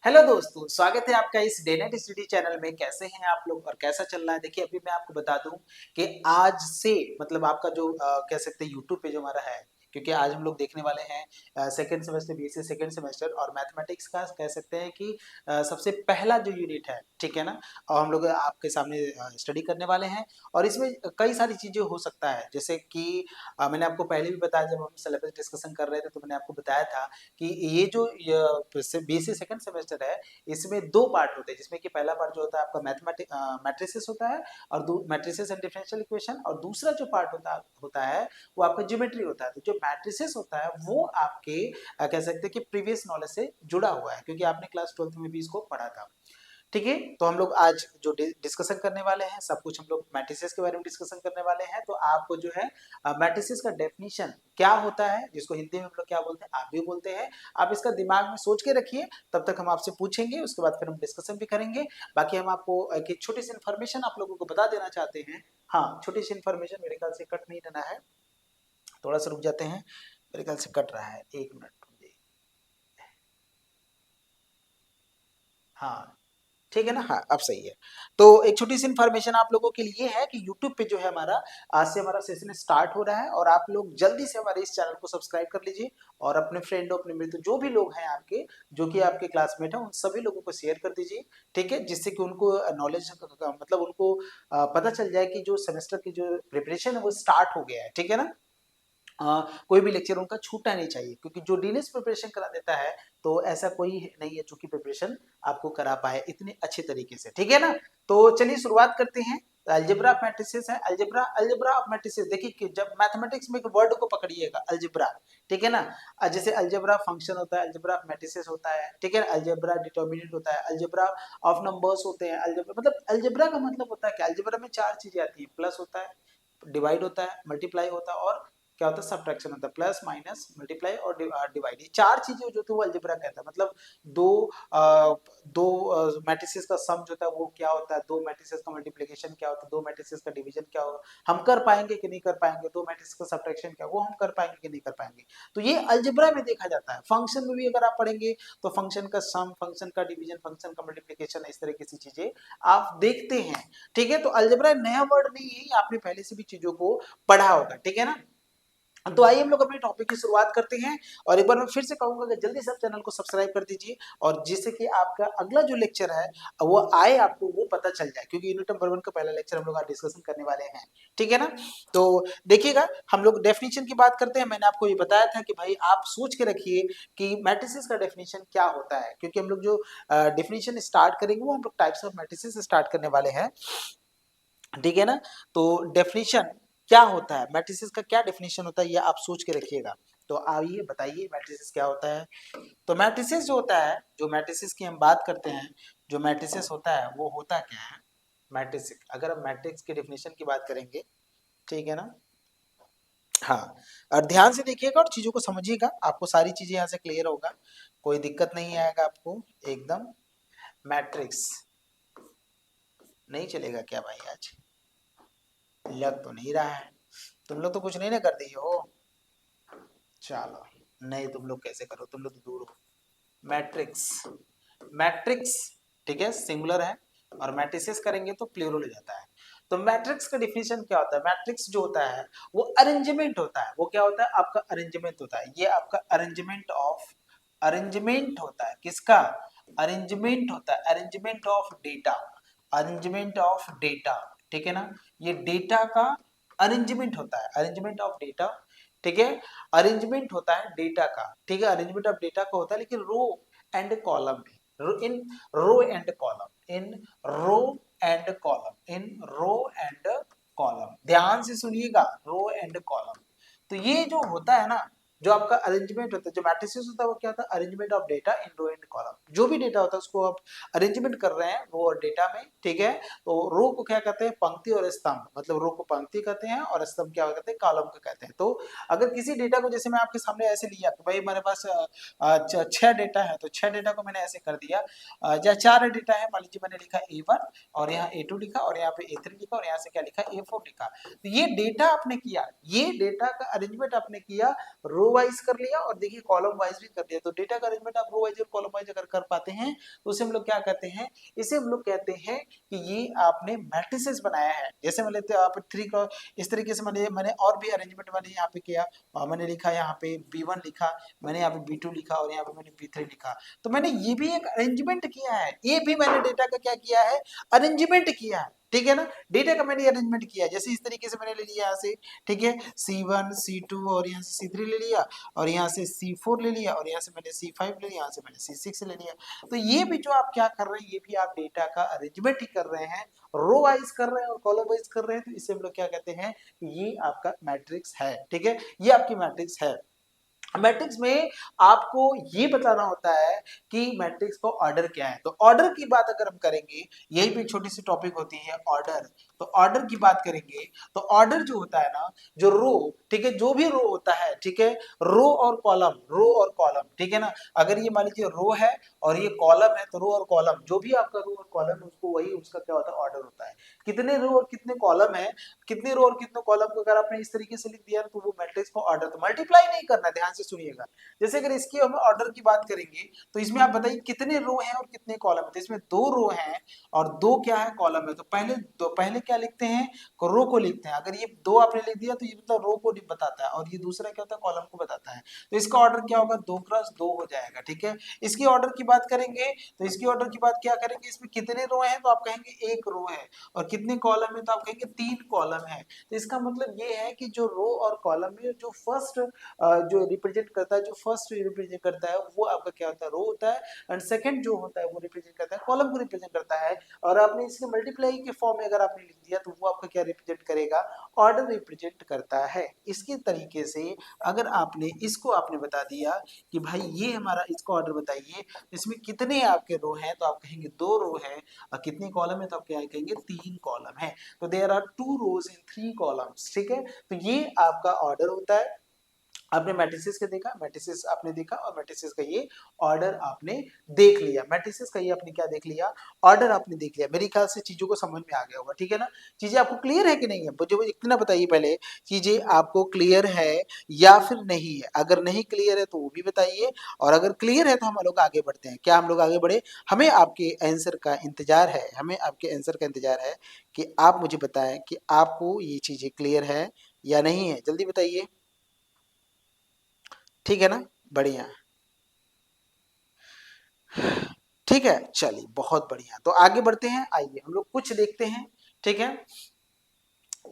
Hello दोस्तों, स्वागत है आपका इस डे नाइट स्टडी चैनल में। कैसे हैं आप लोग और कैसा चल रहा है? देखिए, अभी मैं आपको बता दूं कि आज से मतलब आपका जो कह सकते हैं यूट्यूब पे जो हमारा है, क्योंकि आज हम लोग देखने वाले हैं second semester BSc second semester और मैथमेटिक्स का कह सकते हैं कि सबसे पहला जो यूनिट है, ठीक है ना। और हम लोग आपके सामने स्टडी करने वाले हैं और इसमें कई सारी चीजें हो सकता है, जैसे कि मैंने आपको पहले भी बताया, जब हम सिलेबस डिस्कशन कर रहे थे तो मैंने आपको बताया था कि ये जो बीएससी सेकंड सेमेस्टर है, इसमें दो पार्ट होते हैं, जिसमें कि पहला पार्ट जो होता है आपका मैट्रिसेस होता है और मैट्रिसेस एंड डिफरेंशियल इक्वेशन, और दूसरा जो पार्ट होता है वो आपका ज्योमेट्री होता है। तो जो मैट्रिसेस होता है वो आपके कह सकते हैं कि प्रीवियस नॉलेज से जुड़ा हुआ है, क्योंकि आपने क्लास 12th में भी इसको पढ़ा था। ठीक है, तो हम लोग आज जो डिस्कशन करने वाले हैं, सब कुछ हम लोग मैट्रिसेस के बारे में डिस्कशन करने वाले हैं। तो आपको जो है मैट्रिसेस का डेफिनेशन क्या होता है, जिसको हिंदी में हम लोग क्या बोलते हैं, आप भी बोलते हैं, आप इसका दिमाग में सोच के रखिए। तब तक हम आपसे पूछेंगे, उसके बाद फिर हम डिस्कशन भी करेंगे। बाकी हम आपको एक छोटी सी इन्फॉर्मेशन आप लोगों को बता देना चाहते हैं। हाँ, छोटी सी इन्फॉर्मेशन, मेरे ख्याल से कट नहीं रहना है, थोड़ा सा रुक जाते हैं, मेरे ख्याल से कट रहा है, 1 मिनट। हाँ, ठीक है ना। हाँ, अब सही है। तो एक छोटी सी इन्फॉर्मेशन आप लोगों के लिए है कि YouTube पे जो है हमारा, आज से हमारा सेशन स्टार्ट हो रहा है और आप लोग जल्दी से हमारे इस चैनल को सब्सक्राइब कर लीजिए और अपने फ्रेंड अपने मित्र जो भी लोग हैं आपके, जो कि आपके क्लासमेट हैं, उन सभी लोगों को शेयर कर दीजिए। ठीक है, जिससे कि उनको नॉलेज मतलब उनको पता चल जाए कि जो सेमेस्टर की जो प्रिपरेशन है वो स्टार्ट हो गया है। ठीक है ना। कोई भी लेक्चर उनका छूटना नहीं चाहिए, क्योंकि जो डीएनएस प्रिपरेशन करा देता है, तो ऐसा कोई नहीं है जो कि प्रिपरेशन आपको करा पाए इतने अच्छे तरीके से। ठीक है ना। तो चलिए शुरुआत करते हैं। अलजेब्रा ऑफ मैट्रिसेस है। अलजेब्रा अलजेब्रा ऑफ मैट्रिसेस, देखिए कि जब मैथमेटिक्स में एक वर्ड को पकड़िएगा, अलजेब्रा, ठीक है ना। जैसे अलजेब्रा फंक्शन होता है, अलजेब्रा ऑफ मैट्रिसेस होता है, ठीक है। अलजेब्रा डिटर्मिनेंट होता है, अलजेब्रा ऑफ नंबर्स होते हैं। अलजेब्रा मतलब अलजेब्रा का मतलब होता है कि अलजेब्रा में चार चीजें आती है, प्लस होता है, डिवाइड होता है, मल्टीप्लाई होता है, और क्या होता है, सब्ट्रैक्शन होता है। प्लस माइनस मल्टीप्लाई और डिवाइड, ये चार चीजें जो थी वो अलजेब्रा कहता है। मतलब दो दो मैट्रिसेस का सम जो होता है वो क्या होता है, दो मैट्रिसेस का मल्टीप्लिकेशन क्या होता है, दो मैट्रिसेस का डिवीजन क्या होगा, हम कर पाएंगे कि नहीं कर पाएंगे, दो मैट्रिसेस का सब्ट्रैक्शन क्या, वो हम कर पाएंगे कि नहीं कर पाएंगे। तो ये अलजेब्रा में देखा जाता है। फंक्शन में भी अगर आप पढ़ेंगे तो फंक्शन का सम, फंक्शन का डिवीजन, फंक्शन का मल्टीप्लिकेशन, इस तरह की चीजें आप देखते हैं। ठीक है, तो अलजेब्रा नया वर्ड नहीं है, आपने पहले से भी चीजों को पढ़ा होगा। ठीक है ना। तो आइए हम लोग अपने टॉपिक की शुरुआत करते हैं। और एक बार मैं फिर से कहूंगा कि जल्दी से आप चैनल को सब्सक्राइब कर दीजिए, और जिससे कि आपका अगला जो लेक्चर है वो आए, आपको वो पता चल जाए, क्योंकि यूनिट नंबर 1 का पहला लेक्चर हम लोग आज डिस्कशन करने वाले हैं। ठीक है ना। तो देखिएगा, हम लोग डेफिनेशन की बात करते हैं। मैंने आपको ये बताया था कि भाई आप सोच के रखिए कि मैट्रिसेस का डेफिनेशन क्या होता है, क्योंकि हम लोग जो डेफिनेशन स्टार्ट करेंगे वो हम लोग टाइप्स ऑफ मैट्रिसेस स्टार्ट करने वाले हैं। ठीक है ना। तो डेफिनेशन क्या होता है, मैट्रिसेस का क्या डेफिनेशन होता है, ये आप सोच के रखिएगा। तो आइए बताइए मैट्रिसेस क्या होता है। तो मैट्रिसेस जो होता है, जो मैट्रिसेस की हम बात करते हैं, जो मैट्रिसेस होता है वो होता क्या है। मैट्रिक्स, अगर हम मैट्रिक्स के डेफिनेशन की बात करेंगे, ठीक है ना। हाँ, और ध्यान से देखिएगा और चीजों को समझिएगा, आपको सारी चीजें यहाँ से क्लियर होगा, कोई दिक्कत नहीं आएगा आपको एकदम। मैट्रिक्स नहीं चलेगा क्या भाई आज? लग तो नहीं रहा है, तुम लोग तो कुछ नहीं ना कर दी हो। चलो, नहीं तुम लोग कैसे करो, तुम लोग तो दूर हो। मैट्रिक्स, मैट्रिक्स, ठीक है, सिंगुलर है, और मैट्रिसेस करेंगे तो प्लूरल हो जाता है। तो मैट्रिक्स का डिफिनेशन क्या होता है? मैट्रिक्स जो होता है वो अरेंजमेंट होता है। वो क्या होता है? आपका अरेंजमेंट होता है। ये आपका अरेंजमेंट ऑफ, अरेंजमेंट होता है किसका? अरेंजमेंट होता है, arrangement of data, arrangement of data. ठीक है ना। ये डेटा का अरेंजमेंट होता है, अरेंजमेंट ऑफ डेटा। ठीक है, अरेंजमेंट होता है डेटा का। ठीक है, अरेंजमेंट ऑफ डेटा का होता है, लेकिन रो एंड कॉलम में, in row and column, in row and column, in row and column, ध्यान से सुनिएगा, रो एंड कॉलम। तो ये जो होता है ना, जो आपका अरेंजमेंट होता है, जो मैट्रिसेस होता है, वो क्या होता है? Arrangement of data in row and column. जो भी डेटा होता है उसको आप अरेंजमेंट कर रहे हैं रो और डेटा में। ठीक है, तो रो को क्या कहते हैं? पंक्ति और स्तंभ, मतलब रो को पंक्ति कहते हैं और स्तंभ क्या कहते हैं? कॉलम को कहते हैं। तो अगर किसी डेटा को, जैसे मैं आपके सामने ऐसे लिया कि भाई मेरे पास 6 डेटा है, तो 6 डेटा को मैंने ऐसे कर दिया, या 4 डेटा है, मान लीजिए मैंने लिखा A1 और यहाँ A2 लिखा और यहाँ पे A3 लिखा और यहाँ से क्या लिखा? A4 लिखा। तो ये डेटा आपने किया, ये डेटा का अरेंजमेंट आपने किया रो रो वाइज कर लिया और देखिए कॉलम वाइज भी कर लिया। तो डेटा का अरेंजमेंट आप रो वाइज और कॉलम वाइज अगर कर पाते हैं तो उसे हम लोग क्या कहते हैं, इसे हम लोग कहते हैं कि ये आपने मैट्रिसेस बनाया है। जैसे मान लेते हैं आप थ्री का इस तरीके से मैंने और भी अरेंजमेंट मैंने यहाँ पे किया, मैंने लिखा यहाँ पे B1 लिखा, मैंने यहाँ पे B2 लिखा और यहाँ पे मैंने B3 लिखा। तो मैंने ये भी एक अरेंजमेंट किया है, ये भी मैंने डेटा का क्या किया है, अरेंजमेंट किया है, ठीक है ना। डेटा का मैंने अरेंजमेंट किया है, जैसे इस तरीके से मैंने ले लिया यहाँ से, ठीक है, C1 C2 और यहाँ से C3 ले लिया और यहाँ से C4 ले लिया और यहाँ से मैंने C5 ले लिया, यहाँ से मैंने C6 ले लिया। तो ये भी जो आप क्या कर रहे हैं, ये भी आप डेटा का अरेंजमेंट ही कर रहे हैं, रो वाइज कर रहे हैं और कॉलम वाइज कर रहे हैं। तो इसे हम लोग क्या कहते हैं, ये आपका मैट्रिक्स है, ठीक है, ये आपकी मैट्रिक्स है। मैट्रिक्स में आपको ये बताना होता है कि मैट्रिक्स का ऑर्डर क्या है। तो ऑर्डर की बात अगर हम करेंगे, यही पे एक छोटी सी टॉपिक होती है ऑर्डर। तो ऑर्डर की बात करेंगे तो ऑर्डर जो होता है ना, जो रो, ठीक है, जो भी रो होता है, ठीक है, रो और कॉलम, ठीक है ना। अगर ये मान लीजिए रो है और ये कॉलम है, तो रो और कॉलम जो भी आपका रो और कॉलम है उसको वही उसका क्या होता है, ऑर्डर होता है। कितने रो और कितने कॉलम है, कितने रो और कितने कॉलम को अगर आपने इस तरीके से लिख दिया तो वो मैट्रिक्स को ऑर्डर, तो मल्टीप्लाई नहीं करना, ध्यान से सुनिएगा। जैसे अगर इसकी हम ऑर्डर की बात करेंगे तो इसमें आप बताइए कितने रो हैं और कितने कॉलम है। तो इसमें 2 रो हैं और 2 क्या है, कॉलम है। तो पहले क्या लिखते हैं, रो को लिखते हैं। अगर ये 2 आपने लिख दिया तो ये मतलब रो को बताता है और ये दूसरा क्या होता है, कॉलम को बताता है। तो इसका ऑर्डर क्या होगा, 2x2 हो जाएगा, ठीक है। इसकी ऑर्डर की बात करेंगे तो इसकी ऑर्डर की बात क्या करेंगे, इसमें कितने रो हैं तो आप कहेंगे 1 रो है, और कितने कॉलम है तो आप कहेंगे 3 कॉलम है। तो इसका मतलब ये है कि जो रो और कॉलम में जो फर्स्ट जो रिप्रेजेंट करता है, जो फर्स्ट रिप्रेजेंट करता है वो आपका क्या होता है, रो होता है, एंड सेकंड जो होता है वो रिप्रेजेंट करता है, कॉलम को रिप्रेजेंट करता है। और आपने इसके मल्टीप्लाई के फॉर्म में अगर आपने लिख दिया तो वो आपका क्या रिप्रेजेंट करेगा, ऑर्डर रिप्रेजेंट करता है। इसके तरीके से अगर आपने इसको आपने बता दिया कि भाई ये हमारा, इसको ऑर्डर बताइए, इसमें कितने आपके रो हैं तो आप कहेंगे 2 रो है, और कितने कॉलम है तो आप क्या कहेंगे, 3 कॉलम है। तो there are 2 rows in 3 columns, ठीक है। तो ये आपका ऑर्डर होता है। आपने मैट्रिसेस का देखा, मैट्रिसेस आपने देखा और मैट्रिसेस का ये ऑर्डर आपने देख लिया, मैट्रिसेस का ये आपने क्या देख लिया, ऑर्डर आपने देख लिया। मेरे ख्याल से चीजों को समझ में आ गया होगा, ठीक है ना। चीजें आपको क्लियर है कि नहीं है, मुझे इतना बताइए पहले, चीजें आपको क्लियर है या फिर नहीं है। अगर नहीं क्लियर है तो वो भी बताइए, और अगर क्लियर है तो हम लोग आगे बढ़ते हैं। क्या हम लोग आगे बढ़े, हमें आपके आंसर का इंतजार है, हमें आपके आंसर का इंतजार है कि आप मुझे बताएं कि आपको ये चीजें क्लियर है या नहीं है, जल्दी बताइए, ठीक है ना, बढ़िया, ठीक है, चलिए बहुत बढ़िया। तो आगे बढ़ते हैं, आइए हम लोग कुछ देखते हैं, ठीक है।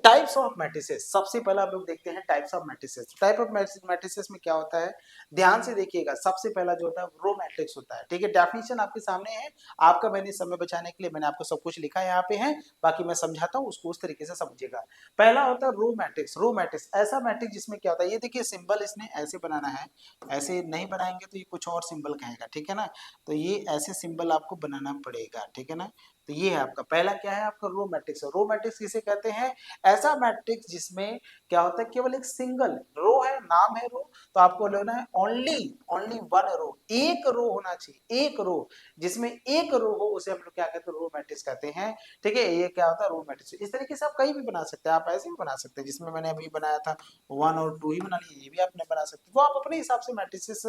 टाइप्स ऑफ मैट्रिसेस, सबसे पहला हम लोग देखते हैं types of matrices. Type of matrices में क्या होता है, ध्यान से देखिएगा। सबसे पहला जो होता है रो मैट्रिक्स होता है, ठीक है। डेफिनेशन आपके सामने है, आपका मैंने समय बचाने के लिए मैंने आपको सब कुछ लिखा है यहाँ पे है, बाकी मैं समझाता हूँ, उसको उस तरीके से समझिएगा। पहला होता है रो मैट्रिक्स। रो मैट्रिक्स ऐसा मैट्रिक्स जिसमें क्या होता है, ये देखिए सिंबल इसने ऐसे बनाना है, ऐसे नहीं बनाएंगे तो ये कुछ और सिंबल कहेगा, ठीक है ना। तो ये ऐसे सिंबल आपको बनाना पड़ेगा, ठीक है ना। तो ये है आपका पहला क्या है, आपका रो मैट्रिक्स। रो मैट्रिक्स किसे कहते हैं, ऐसा मैट्रिक्स जिसमें क्या होता है, केवल एक सिंगल रो है, नाम है रो, तो आपको लेना है ओनली ओनली वन रो, एक रो होना चाहिए, एक रो, जिसमें एक रो हो उसे हम लोग क्या कहते हैं, रो मैट्रिक्स कहते हैं, ठीक है। ये क्या होता है, रो मैट्रिक्स। इस तरीके से आप कहीं भी बना सकते हैं, आप ऐसे भी बना सकते हैं, जिसमें मैंने अभी बनाया था 1 और 2 ही बना लिए, ये भी आपने बना सकते हैं। तो आप अपने हिसाब से मैट्रिसेस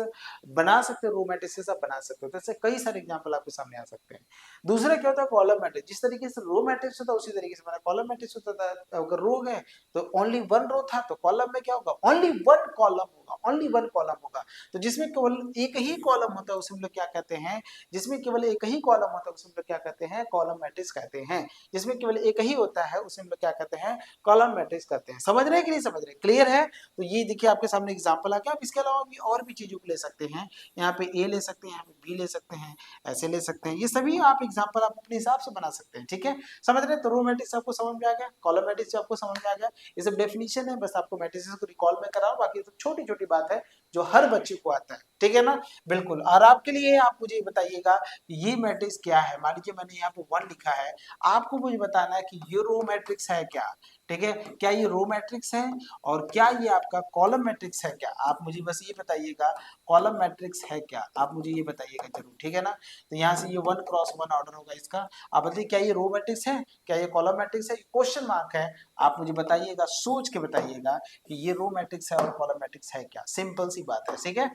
बना सकते हैं, रो मैट्रिसेस आप बना सकते हो। तो ऐसे कई सारे एग्जाम्पल आपके सामने आ सकते हैं। दूसरा क्या होता है, कॉलम मैट्रिक्स। जिस तरीके से रो मैट्रिक्स होता है उसी तरीके से हमारा कॉलम मैट्रिक्स होता था। अगर रो है तो ओनली वन रो था, तो कॉलम में क्या होगा, ओनली वन कॉलम होगा, ओनली वन कॉलम होगा। तो जिसमें केवल एक ही कॉलम होता है उसे हम लोग क्या कहते हैं, जिसमें केवल एक ही कॉलम होता है उसे हम लोग क्या कहते हैं, कॉलम मैट्रिक्स कहते हैं। जिसमें केवल एक ही होता है उसे हम लोग क्या कहते हैं, कॉलम मैट्रिक्स कहते हैं। समझ रहे हैं कि नहीं समझ रहे, क्लियर है। तो ये देखिए आपके सामने एग्जाम्पल आ गया। आप इसके अलावा भी और भी चीजों को ले सकते हैं, यहाँ पे ए ले सकते हैं, यहाँ पे बी ले सकते हैं, ऐसे ले सकते हैं। ये सभी आप एग्जाम्पल आप अपने हिसाब से बना सकते हैं, ठीक है। समझ रहे हैं। तो रो मैट्रिक्स आपको समझ में आ गया, कॉलम मैट्रिक्स आपको समझ में आ गया। ये सब डेफिनेशन है, बस आपको मैट्रिसेस को रिकॉल में कराओ, बाकी तो छोटी छोटी बात है जो हर बच्चे को आता है, ठीक है ना, बिल्कुल। और आपके लिए आप मुझे बताइएगा ये मैट्रिक्स क्या है। मान लीजिए मैंने यहाँ पे 1 लिखा है, आपको मुझे बताना है कि ये रो मैट्रिक्स है क्या, ठीक है, क्या ये रो मैट्रिक्स है और क्या ये आपका कॉलम मैट्रिक्स है क्या। आप मुझे बस ये बताइएगा कॉलम मैट्रिक्स है क्या, आप मुझे ये बताइएगा जरूर, ठीक है ना। तो यहाँ से ये 1x1 ऑर्डर होगा इसका। आप बताइए क्या ये रो मैट्रिक्स है, क्या ये कॉलम मैट्रिक्स है, क्वेश्चन मार्क है। आप मुझे बताइएगा, सोच के बताइएगा कि ये रो मैट्रिक्स है और कॉलम मैट्रिक्स है क्या। सिंपल सी सी बात है, ठीक है।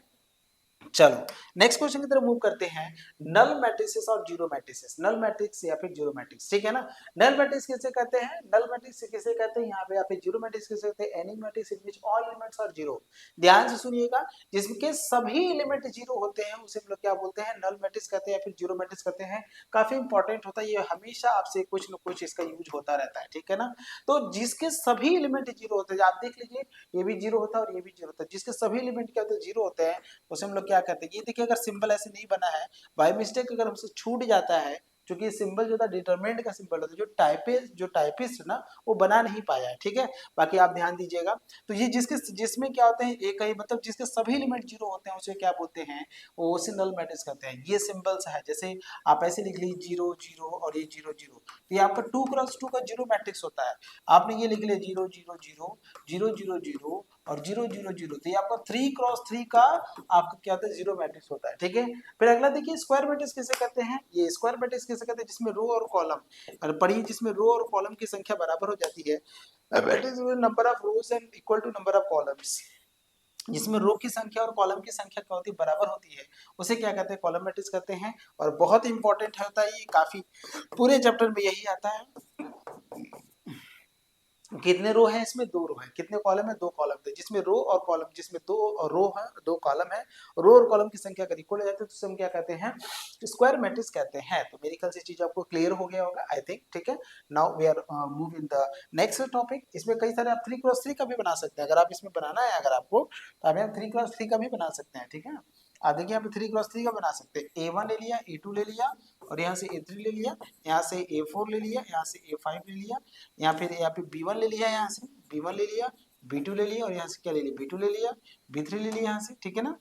चलो नेक्स्ट क्वेश्चन की तरफ मूव करते हैं। नल मैट्रिसेस और जीरो मैट्रिसेस, नल मैट्रिक्स या फिर जीरो मैट्रिक्स, ठीक है ना। नल मैट्रिक्स किसे कहते हैं, नल मैट्रिक्स किसे कहते हैं, यहाँ पे या फिर जीरो मैट्रिक्स किसे कहते हैं, any matrix in which all elements are zero. ध्यान से सुनिएगा, जिसके सभी एलिमेंट जीरो होते हैं उसे हम लोग क्या बोलते हैं, नल मैट्रिक्स कहते हैं या फिर जीरो मैट्रिक्स कहते हैं। काफी इंपॉर्टेंट होता है ये, हमेशा आपसे कुछ न कुछ इसका यूज होता रहता है, ठीक है ना। तो जिसके सभी एलिमेंट जीरो होते हैं, आप देख लीजिए ये भी जीरो होता है और ये भी जीरो होता है, जिसके सभी एलिमेंट क्या होते हैं, जीरो होते हैं, उसे हम लोग क्या कहते हैं। ये देखिए अगर सिंबल ऐसे नहीं बना है, बाय मिस्टेक अगर हमसे छूट जाता है, क्योंकि सिंबल जो था डिटरमिनेंट का सिंबल होता है, जो टाइपिस्ट ना वो बना नहीं पाया है, ठीक है। बाकी आप ध्यान दीजिएगा। तो ये जिसमें क्या होते हैं, एक ही मतलब जिसके सभी एलिमेंट जीरो होते हैं उसे क्या बोलते हैं, वो उसे नल मैट्रिक्स कहते हैं। ये सिंबल्स है, जैसे आप ऐसे लिख लीजिए जीरो जीरो और ये जीरो जीरो, तो यहाँ पर 2x2 का जीरो मैट्रिक्स होता है। आपने ये लिख लिया zero zero zero zero zero zero और जीरो जीरो जीरो, तो ये आपका 3x3 का आपका क्या होता है, जीरो मैट्रिक्स होता है, ठीक है। फिर अगला देखिए स्क्वायर मैट्रिक्स किसे कहते हैं, ये स्क्वायर मैट्रिक्स किसे कहते हैं, जिसमें रो और कॉलम, और पढ़िए जिसमें रो और कॉलम की संख्या बराबर हो जाती है, मैट्रिक्स में number of rows and equal to number of columns, जिसमें रो की संख्या और कॉलम की संख्या क्या होती है, बराबर होती है, उसे क्या कहते हैं, कॉलम मैट्रिक्स कहते हैं। और बहुत इंपॉर्टेंट होता है ये, काफी पूरे चैप्टर में यही आता है। कितने रो है इसमें, दो रो है, कितने कॉलम है, दो कॉलम थे, जिसमें रो और कॉलम, जिसमें दो रो है दो कॉलम है, रो और कॉलम की संख्या अगर इक्वल हो जाती है तो हम क्या कहते हैं, स्क्वायर मैट्रिक्स कहते हैं। तो मेरे ख्याल से चीज आपको क्लियर हो गया होगा, आई थिंक, ठीक है। Now we are move in the next topic. इसमें कई सारे आप 3x3 का भी बना सकते हैं, अगर आप इसमें बनाना है अगर आपको, तो आप 3x3 का भी बना सकते हैं, ठीक है। आप देखिए यहाँ पे 3x3 का बना सकते हैं, A1 ले लिया, A2 ले लिया, और यहाँ से A3 ले लिया, यहाँ से A4 ले लिया, यहाँ से A5 ले लिया, यहाँ पे B1 ले लिया, यहाँ से B1 ले लिया, B2 ले लिया, और यहाँ से क्या ले लिया, B2 ले लिया, B3 ले लिया यहाँ से, ठीक है ना।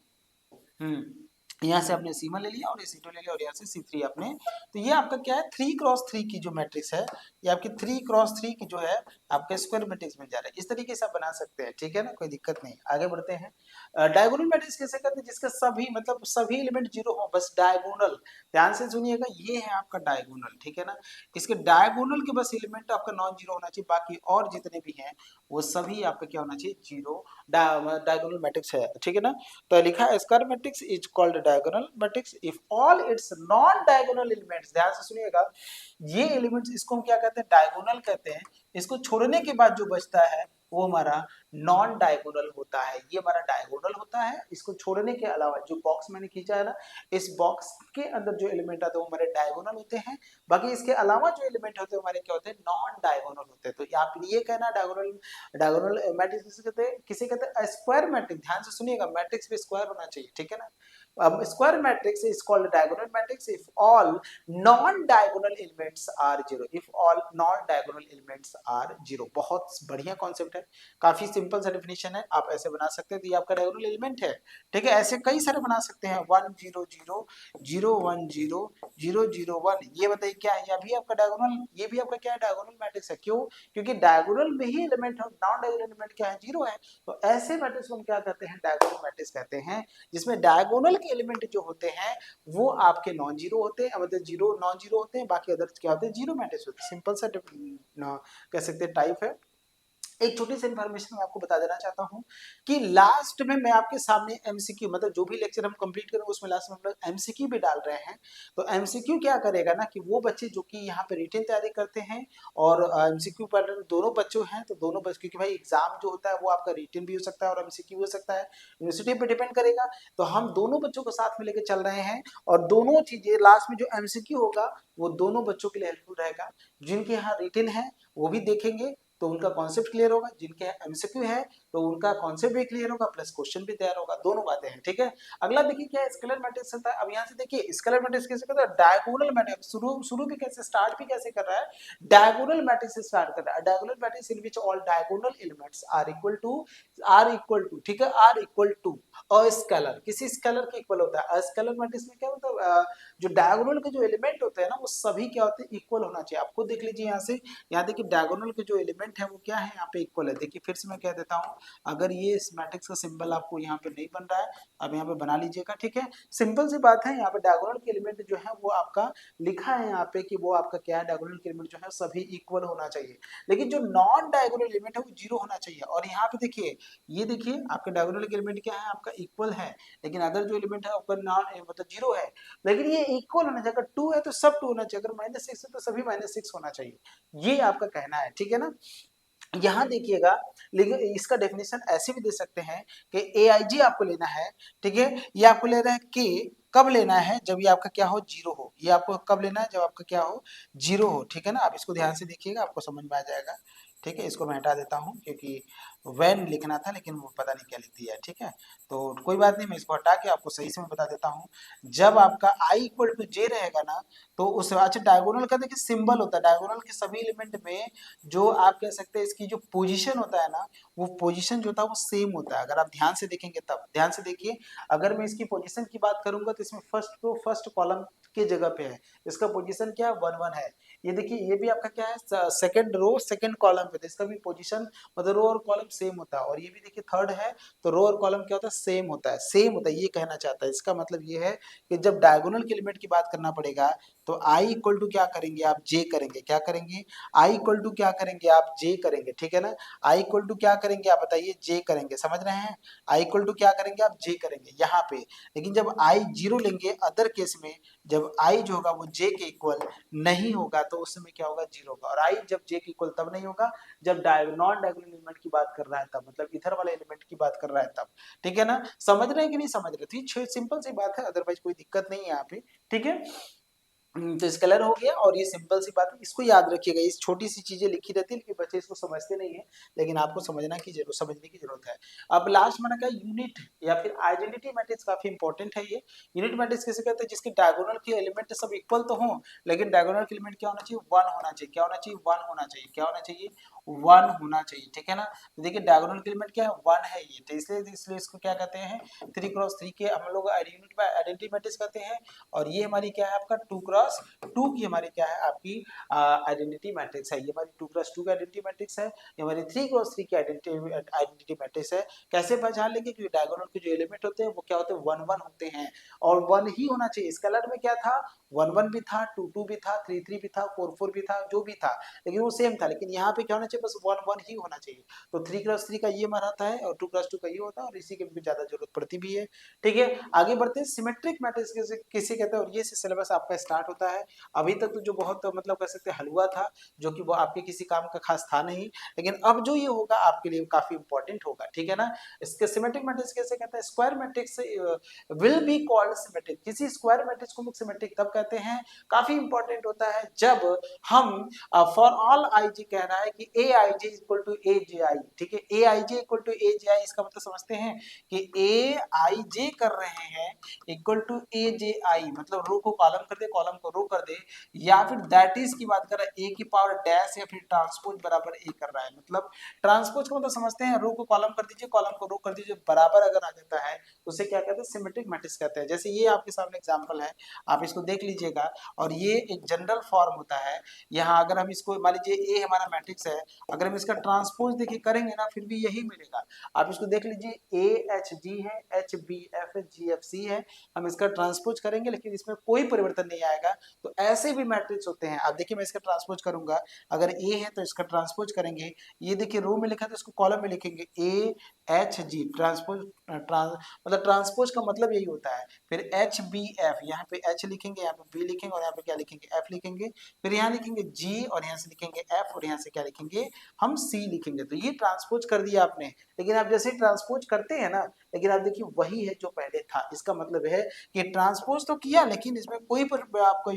यहाँ से आपने C1 ले लिया और ये C2 ले लिया और यहाँ से C3 आपने, तो ये आपका क्या है, 3x3 की जो मैट्रिक्स है, ये आपकी 3x3 की जो है आपके स्क्वायर मैट्रिक्स में जा रहा है। इस तरीके से आप बना सकते हैं, ठीक है ना, कोई दिक्कत नहीं। आगे बढ़ते हैं। डायगोनल मैट्रिक्स कैसे करते हैं, जिसके सभी मतलब सभी एलिमेंट जीरो हो, बस डायगोनल, ध्यान से सुनिएगा, ये है आपका डायगोनल, ठीक है ना। इसके डायगोनल के बस एलिमेंट आपका नॉन जीरो होना चाहिए, बाकी और जितने भी हैं वो सभी आपका क्या होना चाहिए, जीरो। डायगोनल मैट्रिक्स है, ठीक है ना। तो लिखा है square matrix is called diagonal matrix if all it's non diagonal elements, ध्यान से सुनिएगा, ये एलिमेंट्स इसको हम क्या कहते हैं, डायगोनल कहते हैं। इसको छोड़ने के बाद जो बचता है वो हमारा नॉन डायगोनल होता है, ये हमारा डायगोनल होता है। इसको छोड़ने के अलावा जो बॉक्स मैंने खींचा है ना, इस बॉक्स के अंदर जो एलिमेंट आते हैं वो हमारे डायगोनल होते हैं, बाकी इसके अलावा जो एलिमेंट होते हैं हमारे क्या होते हैं, नॉन डायगोनल होते हैं। तो यहाँ पे ये कहना डायगोनल, डायगोनल मैट्रिक्स किसे कहते हैं, स्क्वायर मैट्रिक्स, ध्यान से सुनिएगा, मैट्रिक्स पे स्क्वायर होना चाहिए, ठीक है ना। Square matrix is called diagonal matrix if all non diagonal elements are zero, if all non diagonal elements are zero. बहुत बढ़िया कॉन्सेप्ट है, काफी सिंपल सा डेफिनेशन है, आप ऐसे बना सकते हैं, तो ये आपका डायगोनल एलिमेंट है, ठीक है। ऐसे कई सारे बना सकते हैं, 1 0 0 0 1 0 0 0 1, ये बताइए क्या है, ये भी आपका डायगोनल, ये भी आपका क्या है, डायगोनल मैट्रिक्स है। क्यों, क्योंकि डायगोनल में ही एलिमेंट है, नॉन डायगोनल एलिमेंट क्या है, जीरो है। तो ऐसे मैट्रिक्स को हम क्या कहते हैं, डायगोनल मैट्रिक्स कहते हैं, जिसमें डायगोनल के एलिमेंट जो होते हैं वो आपके नॉन जीरो होते हैं, मतलब जीरो नॉन जीरो होते हैं, बाकी अदर्स क्या होते हैं, जीरो मैट्रिक्स होते हैं। सिंपल सा कह सकते हैं टाइप है। एक छोटी सी इन्फॉर्मेशन मैं आपको बता देना चाहता हूं कि लास्ट में मैं आपके सामने एमसीक्यू, मतलब जो भी लेक्चर हम कंप्लीट करेंगे उसमें लास्ट में हम लोग एमसीक्यू भी डाल रहे हैं। तो एमसीक्यू क्या करेगा ना कि वो बच्चे जो कि यहाँ पे रिटेन तैयारी करते हैं और एमसीक्यू पर दोनों बच्चों हैं, तो दोनों बच्चों, क्योंकि भाई एग्जाम जो होता है वो आपका रिटेन भी हो सकता है और एमसीक्यू हो सकता है, यूनिवर्सिटी पे डिपेंड करेगा। तो हम दोनों बच्चों को साथ में लेकर चल रहे हैं, और दोनों चीजें लास्ट में जो एमसीक्यू होगा वो दोनों बच्चों के लिए हेल्पफुल रहेगा। जिनके यहाँ रिटेन है वो भी देखेंगे तो उनका कॉन्सेप्ट क्लियर होगा, जिनके एमसीक्यू है तो उनका कॉन्सेप्ट भी क्लियर होगा, प्लस क्वेश्चन भी तैयार होगा, दोनों बातें हैं, ठीक है। अगला देखिए क्या स्केलर मैट्रिक्स होता है। अब यहाँ से देखिए स्केलर मैट्रिक्स कैसे करता है, डायगोनल मैट्रिक्स, शुरू भी कैसे, स्टार्ट भी कैसे कर रहा है, डायगोनल मैट्रिक्स से स्टार्ट कर रहा है। Diagonal matrix in which all diagonal elements are equal to, ठीक है, are equal to a scalar, किसी स्केलर के इक्वल होता है। स्केलर मैट्रिक्स में क्या होता है, जो डायगोनल के जो एलिमेंट होते हैं ना वो सभी क्या होते हैं, इक्वल होना चाहिए। आपको देख लीजिए यहाँ से, यहाँ देखिए डायगोनल के जो एलिमेंट है वो क्या है, यहाँ पे इक्वल है। देखिए फिर से मैं कह देता हूँ, अगर ये इस मैट्रिक्स का सिंबल आपको यहाँ पे नहीं बन रहा है, अब यहाँ पे बना लीजिएगा, ठीक है। सिंपल सी बात है, यहाँ पे डायगोनल के एलिमेंट जो है वो आपका लिखा है यहाँ पे कि वो आपका क्या है, डायगोनल के एलिमेंट जो है सभी इक्वल होना चाहिए, लेकिन जो नॉन डायगोनल एलिमेंट है वो जीरो होना चाहिए। और यहाँ पे देखिए, ये देखिए आपका डायगोनल के एलिमेंट क्या है, आपका इक्वल है, लेकिन अदर जो एलिमेंट है आपका नॉन मतलब जीरो है, लेकिन ये इक्वल होना चाहिए। अगर 2 है तो सब 2 होना चाहिए, अगर -6 है तो सभी -6 होना चाहिए, ये आपका कहना है, ठीक है ना। यहाँ देखिएगा, लेकिन इसका डेफिनेशन ऐसे भी दे सकते हैं कि AIG आपको लेना है, ठीक है, ये आपको ले रहा है कि कब लेना है, जब ये आपका क्या हो, जीरो हो। ये आपको कब लेना है, जब आपका क्या हो, जीरो हो, ठीक है ना। आप इसको ध्यान से देखिएगा, आपको समझ में आ जाएगा, ठीक है। इसको मैं हटा देता हूँ क्योंकि वैन लिखना था, लेकिन वो पता नहीं क्या लिख दिया है, ठीक है। तो कोई बात नहीं, मैं इसको हटा के आपको सही से मैं बता देता हूँ। जब आपका I इक्वल टू J रहेगा ना, तो उस अच्छा डायगोनल का देखिए सिंबल होता है, डायगोनल के सभी एलिमेंट में जो आप कह सकते हैं इसकी जो पोजीशन होता है ना, वो पोजीशन जो होता है वो सेम होता है। अगर आप ध्यान से देखेंगे तब, ध्यान से देखिए, अगर मैं इसकी पोजीशन की बात करूंगा तो इसमें फर्स्ट रो फर्स्ट कॉलम के जगह पे है, इसका पोजीशन क्या है, 1 1 है। ये देखिए, ये भी आपका क्या है, सेकंड रो सेकंड कॉलम पे, तो इसका भी पोजीशन मतलब रो और कॉलम सेम होता है। और ये भी देखिए थर्ड है, तो रो और कॉलम क्या होता है, सेम होता है, सेम होता है, ये कहना चाहता है। इसका मतलब ये है कि जब डायगोनल के एलिमेंट की बात करना पड़ेगा, तो I इक्वल टू क्या करेंगे आप, J करेंगे, क्या करेंगे, I इक्वल टू क्या करेंगे आप, J करेंगे, ठीक है ना। I इक्वल टू क्या करेंगे आप बताइए, J करेंगे, समझ रहे हैं। I इक्वल टू क्या करेंगे आप, J करेंगे यहाँ पे। लेकिन जब I जीरो लेंगे अदर केस में, जब I जो होगा वो J के इक्वल नहीं होगा, तो उस समय क्या होगा, जीरो होगा। और I जब J के इक्वल तब नहीं होगा जब नॉन डायगोनल एलिमेंट की बात कर रहा है तब, मतलब इधर वाले एलिमेंट की बात कर रहा है तब, ठीक है ना। समझ रहे हैं कि नहीं समझ रहे थे, सिंपल सी बात है, अदरवाइज कोई दिक्कत नहीं है यहाँ पे, ठीक है। तो स्केलर हो गया, और ये सिंपल सी बात है, इसको याद रखिएगा। इस छोटी सी चीजें लिखी रहती है लेकिन बच्चे इसको समझते नहीं है, लेकिन आपको समझने की जरूरत है। अब लास्ट मैंने कहा यूनिट या फिर आइडेंटिटी मैट्रिक्स, काफी इंपॉर्टेंट है ये। यूनिट मैट्रिक्स किसे कहते हैं, जिसके डायगोनल के एलिमेंट सब इक्वल तो हो, लेकिन डायगोनल के एलिमेंट क्या होना चाहिए, 1 होना चाहिए। क्या होना चाहिए, 1 होना चाहिए। क्या होना चाहिए, 1 होना चाहिए, ठीक है ना। तो देखिए डायगोनल के एलिमेंट क्या है, 1 है ये, तो इसलिए इसको क्या कहते हैं, 3x3 के हम लोग यूनिट आइडेंटिटी मैट्रिक्स कहते हैं। और ये हमारी क्या है, आपका 2x2 की हमारी क्या है, आपकी आइडेंटिटी मैट्रिक्स है। ये हमारी 2x2 की आइडेंटिटी मैट्रिक्स है, ये हमारी 3x3 की आइडेंटिटी मैट्रिक्स है। कैसे पहचान लेंगे, क्योंकि डायगोनल के जो एलिमेंट होते हैं वो क्या होते हैं, 1 1 होते हैं, और 1 ही होना चाहिए। स्केलर में क्या था, 1 1 भी था, 2 2 भी था, 3 3 भी था, 4 4 भी था, जो भी था, लेकिन वो सेम था। लेकिन यहाँ पे क्या होना चाहिए, बस 1 1 ही होना चाहिए। तो 3x3 का ये रहता है, और 2x2 का ये होता है, और इसी की भी ज्यादा जरूरत पड़ती भी है, ठीक है। आगे बढ़ते हैं, सिमेट्रिक मैट्रिक्स किसे कहते हैं, और ये सिलेबस आपका स्टार्ट होता है। अभी तक तो जो बहुत मतलब कह सकते हैं हलवा था, जो कि वो आपके किसी काम का खास था नहीं, लेकिन अब जो ये होगा आपके लिए काफी इंपॉर्टेंट होगा, ठीक है ना। इसके सिमेट्रिक मैट्रिक्स कैसे कहते हैं, square matrix will be called symmetric. किसी स्क्वायर मैट्रिक्स को सिमेट्रिक तब कहते हैं, काफी इंपॉर्टेंट होता है, जब हम फॉर ऑल आई जी कह रहा है कि A I J equal to A J आई, ठीक है। ए I J equal to A J आई, इसका मतलब समझते हैं कि ए आई जे कर रहे हैं इक्वल टू ए जे आई, मतलब रो को कॉलम कर दे, कॉलम को रो कर दे, या फिर दैट इज की बात कर रहा है ए की पावर डैश, या फिर ट्रांसपोज बराबर ए कर रहा है। मतलब ट्रांसपोज का मतलब समझते हैं, रो को कॉलम कर दीजिए, कॉलम को रो कर दीजिए, बराबर अगर आ जाता है तो उसे क्या कहते हैं, सिमेट्रिक मैट्रिक्स कहते हैं। जैसे ये आपके सामने एग्जांपल है, आप इसको देख लीजिएगा, और ये एक जनरल फॉर्म होता है। यहाँ अगर हम इसको मान लीजिए ए हमारा मैट्रिक्स है, अगर हम इसका ट्रांसपोज देखिए करेंगे ना, फिर भी यही मिलेगा। आप इसको देख लीजिए, ए एच जी है, H B F G F C है, हम इसका ट्रांसपोज करेंगे लेकिन इसमें कोई परिवर्तन नहीं आएगा। तो ऐसे भी मैट्रिक्स होते हैं। आप देखिए मैं इसका ट्रांसपोज करूंगा, अगर ए है तो इसका ट्रांसपोज करेंगे, ये देखिए रो में लिखा है तो इसको कॉलम में लिखेंगे, ए एच जी ट्रांसपोज, मतलब ट्रांसपोज का मतलब यही होता है। फिर एच बी एफ, यहाँ पे एच लिखेंगे, यहाँ पे बी लिखेंगे, और यहाँ पे क्या लिखेंगे, एफ लिखेंगे। फिर यहाँ लिखेंगे जी, और यहाँ से लिखेंगे एफ, और यहाँ से क्या लिखेंगे, हम सी लिखेंगे। तो ये ट्रांसपोज कर दिया आपने। लेकिन आप जैसे ट्रांसपोज करते हैं ना, लेकिन आप देखिए वही है जो पहले था। इसका मतलब है कि ट्रांसपोज तो किया, लेकिन इसमें कोई आपको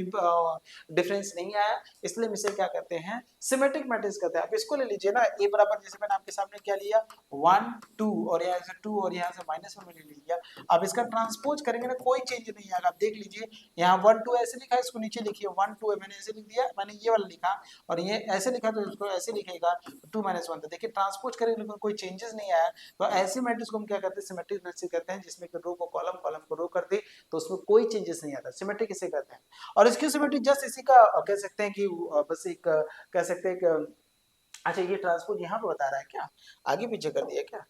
डिफरेंस नहीं आया, इसलिए हम इसे क्या कहते हैं, सिमेट्रिक मैट्रिक्स कहते हैं। आप इसको ले लीजिए ना, ए बराबर, जैसे मैंने आपके सामने क्या लिया, 1 2, और यहाँ से 2, और यहाँ से -1 मैंने ले लिया। अब इसका ट्रांसपोज करेंगे ना, कोई चेंज नहीं आएगा। आप देख लीजिए, यहाँ 1 2 ऐसे लिखा है, इसको नीचे लिखिए 1 2 है, मैंने ऐसे लिख दिया, मैंने ये वाला लिखा, और ये ऐसे लिखा तो इसको ऐसे लिखेगा 2 -1। तो देखिए ट्रांसपोज करेंगे लेकिन कोई चेंजेस नहीं आया। तो ऐसे मैट्रिक्स को हम क्या कहते हैं, सिमेट्रिक मैट्रिक्स कहते हैं, जिसमें रो को कॉलम, कॉलम को रो कर दे, तो उसमें कोई चेंजेस नहीं आता, सिमेट्रिक इसे कहते हैं। और इसकी सिमेट्रिक जस्ट इसी का कह सकते हैं कि बस एक कह सकते हैं कि अच्छा, ये ट्रांसपोज यहाँ पे बता रहा है क्या, आगे पीछे कर दिया क्या,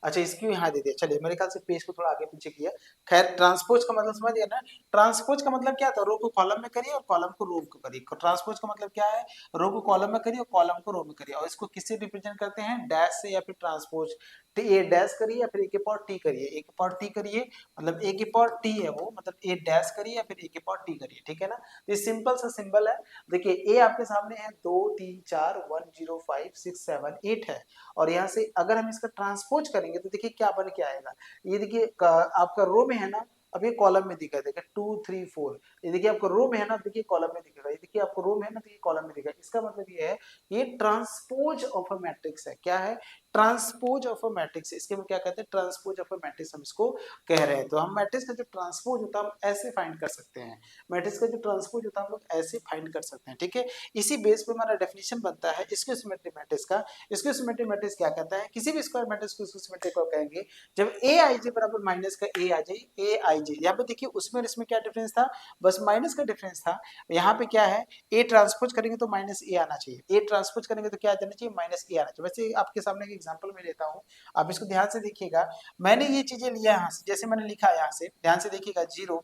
अच्छा इसकी यहाँ दे दिया, चलिए मेरे ख्याल से पेज को थोड़ा आगे पीछे किया। खैर ट्रांसपोज का मतलब समझ गया ना। ट्रांसपोज का मतलब क्या था, रो को कॉलम में करिए और कॉलम को रो को करिए। ट्रांसपोज का मतलब क्या है, रो को कॉलम में करिए और कॉलम को रो में करिए। और इसको किससे रिप्रेजेंट करते हैं, डैश से या फिर ट्रांसपोज। ए डैश करिए या फिर ए के पावर टी करिए, ए के पावर टी करिए मतलब ए के पावर टी है वो, मतलब ए डैश करिए या फिर ए के पावर टी करिए, ठीक है ना। तो ये सिंपल सा सिंबल है। देखिए ए आपके सामने है 2 3 4 1 0 5 6 7 8 है। और यहाँ से अगर हम इसका ट्रांसपोज करेंगे तो देखिए क्या बन के आएगा। ये देखिए आपका रो में है ना, अब ये कॉलम में दिखा देगा 2 3 4। ये देखिए आपको रो में है ना, देखिए कॉलम में दिखेगा। ये देखिए आपको रो में है ना, देखिए कॉलम में दिखेगा। इसका मतलब ये है, ये ट्रांसपोज ऑफ अ मैट्रिक्स है। क्या है, ट्रांसपोज ऑफ अ मैट्रिक्स। इसके में क्या कहते हैं, ट्रांसपोज ऑफ अ मैट्रिक्स हम इसको कह रहे हैं। तो हम मैट्रिक्स का जो ट्रांसपोज होता है हम ऐसे फाइंड कर सकते हैं। मैट्रिक्स का जो ट्रांसपोज होता है हम लोग ऐसे फाइंड कर सकते हैं, ठीक है। इसी बेस पे हमारा डेफिनेशन बनता है स्क्यू सिमेट्रिक मैट्रिक्स का। स्क्यू सिमेट्रिक मैट्रिक्स क्या कहता है, किसी भी स्क्वायर मैट्रिक्स को स्क्यू सिमेट्रिक को कहेंगे जब ए आई जे बराबर माइनस का ए आ जाए, ए आई जे। यहाँ पे देखिए उसमें और इसमें क्या डिफरेंस था, बस माइनस का डिफरेंस था। यहाँ पे क्या है, ए ट्रांसपोज करेंगे तो माइनस ए आना चाहिए, ए ट्रांसपोज करेंगे तो क्या आ जाना चाहिए, माइनस ए आना चाहिए। वैसे आपके सामने एक एग्जांपल मैं लेता हूँ, आप इसको ध्यान से देखिएगा। मैंने ये चीजें लिया यहाँ से, जैसे मैंने लिखा यहाँ से ध्यान से देखिएगा, 0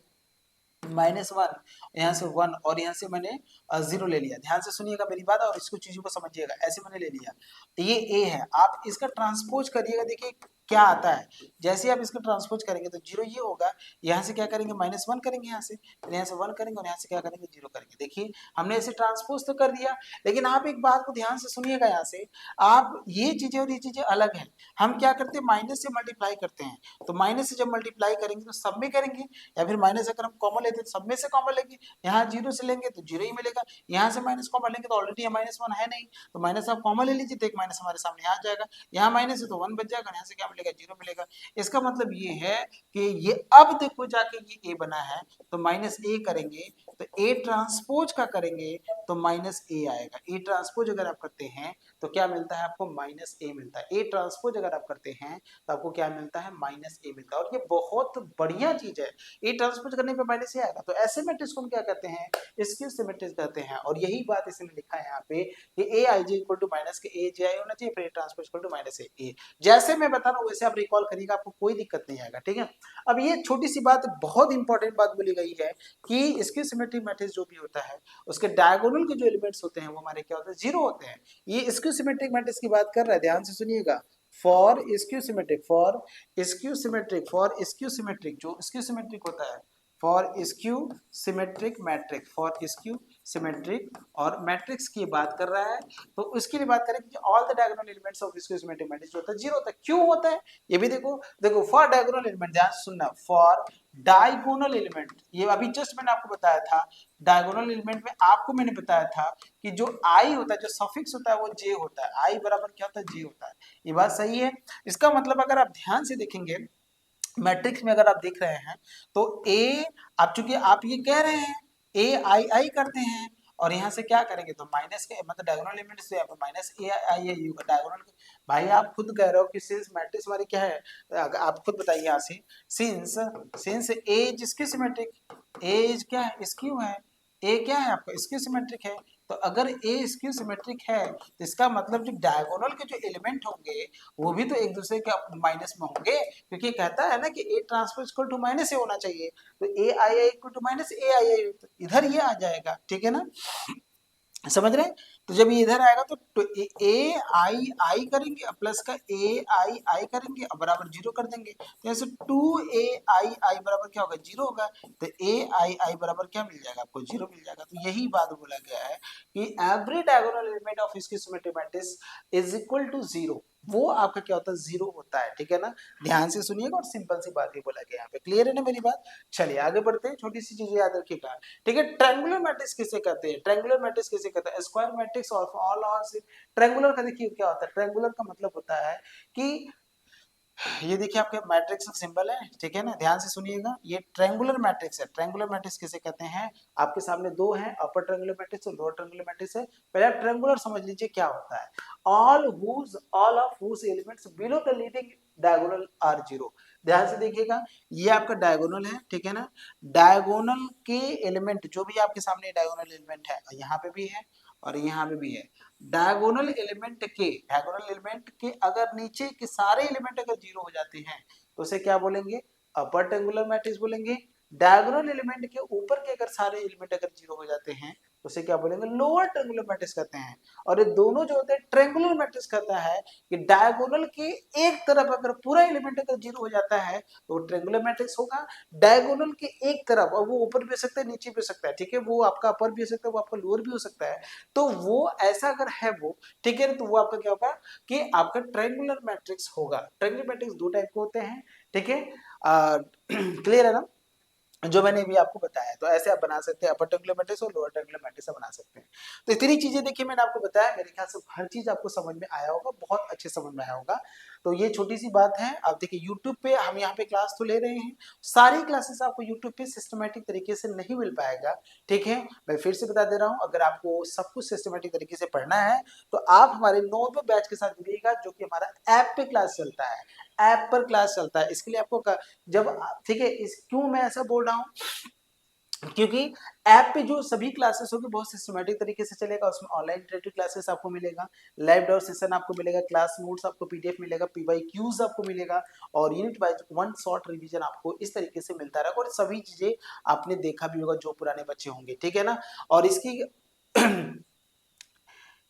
-1, यहाँ से 1 और यहाँ से मैंने 0 ले लिया। ध्यान से सुनिएगा मेरी बात और इसको चीजों को समझिएगा, ऐसे मैंने ले लिया। ये ए है, आप इसका ट्रांसपोज करिएगा, देखिए क्या आता है। जैसे आप इसका ट्रांसपोज करेंगे तो 0 ये होगा। यहाँ से क्या करेंगे, -1 करेंगे, यहाँ से फिर यहाँ से 1 करेंगे और यहाँ से क्या करेंगे, 0 करेंगे। देखिए हमने ऐसे ट्रांसपोज तो कर दिया, लेकिन आप एक बात को ध्यान से सुनिएगा। यहाँ से आप ये चीजें और ये चीजें अलग है। हम क्या करते हैं, माइनस से मल्टीप्लाई करते हैं। तो माइनस से जब मल्टीप्लाई करेंगे तो सब में करेंगे, या फिर माइनस अगर हम कॉमन लेते हैं तो सब में से कॉमन लेंगे। यहाँ 0 से लेंगे तो 0 ही मिलेगा, यहाँ से माइनस कॉमन लेंगे तो ऑलरेडी -1 है नहीं, तो माइनस आप कॉमन ले लीजिए तो एक माइनस हमारे सामने आ जाएगा। यहाँ माइनस है तो 1 बच जाएगा, यहाँ से क्या मिलेगा, 0 मिलेगा। इसका मतलब ये है कि ये अब देखो जाके ये ए बना है, तो माइनस ए करेंगे तो ए ट्रांसपोज का करेंगे तो माइनस ए आएगा। ए ट्रांसपोज अगर आप करते हैं तो क्या मिलता है आपको, माइनस ए मिलता है। ए ट्रांसपोज अगर आप करते हैं तो आपको क्या मिलता है, माइनस ए मिलता है। और ये बहुत बढ़िया चीज है, ए ट्रांसपोज करने पे माइनस ए आएगा। तो ऐसे मैट्रिक्स को हम क्या कहते हैं, स्क्यू सिमेट्रिक कहते हैं। और यही बात इसने लिखा है यहाँ पे कि A I J equal to minus के ए जे आई होना चाहिए, फिर A transpose equal to minus A. जैसे मैं बता रहा हूँ वैसे आप रिकॉल करिएगा, आपको कोई दिक्कत नहीं आएगा, ठीक है। अब ये छोटी सी बात, बहुत इंपॉर्टेंट बात बोली गई है कि स्क्यू सिमेट्रिक मैट्रिक्स जो भी होता है उसके डायगोनल के जो एलिमेंट्स होते हैं वो हमारे क्या होते हैं, 0 होते हैं। ये स्क्यू सिमेट्रिक मैट्रिक्स की बात कर रहा है, ध्यान से सुनिएगा। For skew symmetric, for skew symmetric, for skew symmetric, जो स्क्यू सिमेट्रिक होता है, for skew symmetric matric, for skew symmetric और मैट्रिक्स की बात कर रहा है। तो उसके लिए बात करें कि all the diagonal elements of skew symmetric matrix होता है 0 होता है। क्यों होता है ये भी देखो, देखो फॉर डायगोनल एलिमेंट, ध्यान से सुनना, फॉर डायगोनल एलिमेंट, ये अभी जस्ट मैंने आपको बताया था। डायगोनल एलिमेंट में आपको मैंने बताया था कि जो आई होता है, जो सफिक्स होता है वो जे होता है। आई बराबर क्या होता है, जे होता है। ये बात सही है। इसका मतलब अगर आप ध्यान से देखेंगे मैट्रिक्स में, अगर आप देख रहे हैं तो ए, आप चूंकि आप ये कह रहे हैं ए आई आई करते हैं और यहाँ से क्या करेंगे तो माइनस के मतलब डायगोनल एलिमेंट से माइनस ए आई आई होगा डायगोनल। भाई आप खुद कह रहे हो कि सिंस मैट्रिक्स हमारी क्या है, आप खुद बताइए यहाँ से, since since A is skew symmetric, A is क्या है, स्क्यू है, ए क्या है आपका, स्क्यू सिमेट्रिक है। तो अगर ए स्क्यू सिमेट्रिक है तो इसका मतलब जो डायगोनल के जो एलिमेंट होंगे वो भी तो एक दूसरे के माइनस में होंगे, क्योंकि कहता है ना कि A transpose equal to minus A होना चाहिए। तो A I I equal to minus A I I, तो इधर ये आ जाएगा, ठीक है ना, समझ रहे हैं। तो जब ये इधर आएगा तो ए आई आई करेंगे प्लस का ए आई आई करेंगे और बराबर 0 कर देंगे। तो ऐसे 2 ए आई आई बराबर क्या होगा, 0 होगा। तो ए आई आई बराबर क्या मिल जाएगा आपको, 0 मिल जाएगा। तो यही बात बोला गया है कि every diagonal element of skew symmetric matrix is equal to 0, वो आपका क्या होता है, 0 होता है, ठीक है ना। ध्यान से सुनिएगा और सिंपल सी बात ही बोला गया यहाँ पे, क्लियर है ना मेरी बात। चलिए आगे बढ़ते हैं, छोटी सी चीजें याद रखिएगा, ठीक है। ट्रायंगुलर मैट्रिक्स किसे कहते हैं, ट्रायंगुलर मैट्रिक्स किसे कहते हैं, स्क्वायर मैट्रिक्स ऑफ ऑल और ट्रायंगुलर का देखिए क्या होता है, ट्रायंगुलर का मतलब होता है कि ये देखिए आपके मैट्रिक्स का सिंबल है, ठीक है ना, ध्यान से सुनिएगा। ये ट्रायंगुलर मैट्रिक्स है। ट्रायंगुलर मैट्रिक्स किसे कहते हैं, आपके सामने दो हैं, अपर ट्रायंगुलर मैट्रिक्स और लोअर ट्रायंगुलर मैट्रिक्स है। पहले आप ट्रायंगुलर समझ लीजिए क्या होता है, all of whose elements below the leading diagonal are 0। ध्यान से देखिएगा, ये आपका डायगोनल है, ठीक है ना। डायगोनल के एलिमेंट जो भी आपके सामने डायगोनल एलिमेंट है, यहाँ पे भी है और यहाँ पे भी है। डायगोनल एलिमेंट के अगर नीचे के सारे एलिमेंट अगर जीरो हो जाते हैं तो उसे क्या बोलेंगे, अपर ट्रायंगुलर मैट्रिक्स बोलेंगे। डायगोनल एलिमेंट के ऊपर के अगर सारे एलिमेंट अगर जीरो हो जाते हैं तो उसे क्या बोलेंगे, लोअर ट्रायंगुलर मैट्रिक्स कहते हैं। और ये दोनों जो होते हैं ट्रायंगुलर मैट्रिक्स कहता है कि डायगोनल के एक तरफ अगर पूरा एलिमेंट अगर जीरो हो जाता है तो वो ट्रायंगुलर मैट्रिक्स होगा। डायगोनल के एक तरफ, और वो ऊपर भी हो सकता है नीचे भी हो सकता है, ठीक है, वो आपका अपर भी हो सकता है, वो आपका लोअर भी हो सकता है। तो वो ऐसा अगर है वो, ठीक है, तो वो आपका क्या होगा कि आपका ट्रायंगुलर मैट्रिक्स होगा। ट्रायंगुलर मैट्रिक्स दो टाइप के होते हैं, ठीक है, क्लियर है ना, जो मैंने भी आपको बताया। तो ऐसे आप बना सकते हैं, अपर ट्रायंगुलर मैट्रिक्स और लोअर ट्रायंगुलर मैट्रिक्स बना सकते हैं। तो इतनी चीजें देखिए मैंने आपको बताया, मेरे ख्याल से हर चीज आपको समझ में आया होगा, बहुत अच्छे समझ में आया होगा। तो ये छोटी सी बात है। आप देखिए यूट्यूब पे हम यहाँ पे क्लास तो ले रहे हैं, सारी क्लासेस आपको यूट्यूब पे सिस्टमेटिक तरीके से नहीं मिल पाएगा, ठीक है। मैं फिर से बता दे रहा हूँ, अगर आपको सब कुछ सिस्टमेटिक तरीके से पढ़ना है तो आप हमारे नोटबुक बैच के साथ जुड़िएगा, जो कि हमारा ऐप पे क्लास चलता है, ऐप पर क्लास चलता है। इसके लिए आपको जब, ठीक है, इस क्यों मैं ऐसा बोल रहा हूँ, क्योंकि ऐप पे जो सभी क्लासेस होगी बहुत सिस्टमेटिक तरीके से चलेगा। उसमें ऑनलाइन इंटरेक्टिव क्लासेस आपको मिलेगा, लाइव डाउट सेशन आपको मिलेगा, क्लास नोट्स आपको पीडीएफ मिलेगा, पीवाईक्यूज आपको मिलेगा, और unit wise one short revision आपको इस तरीके से मिलता रहेगा। और सभी चीजें आपने देखा भी होगा जो पुराने बच्चे होंगे, ठीक है ना। और इसकी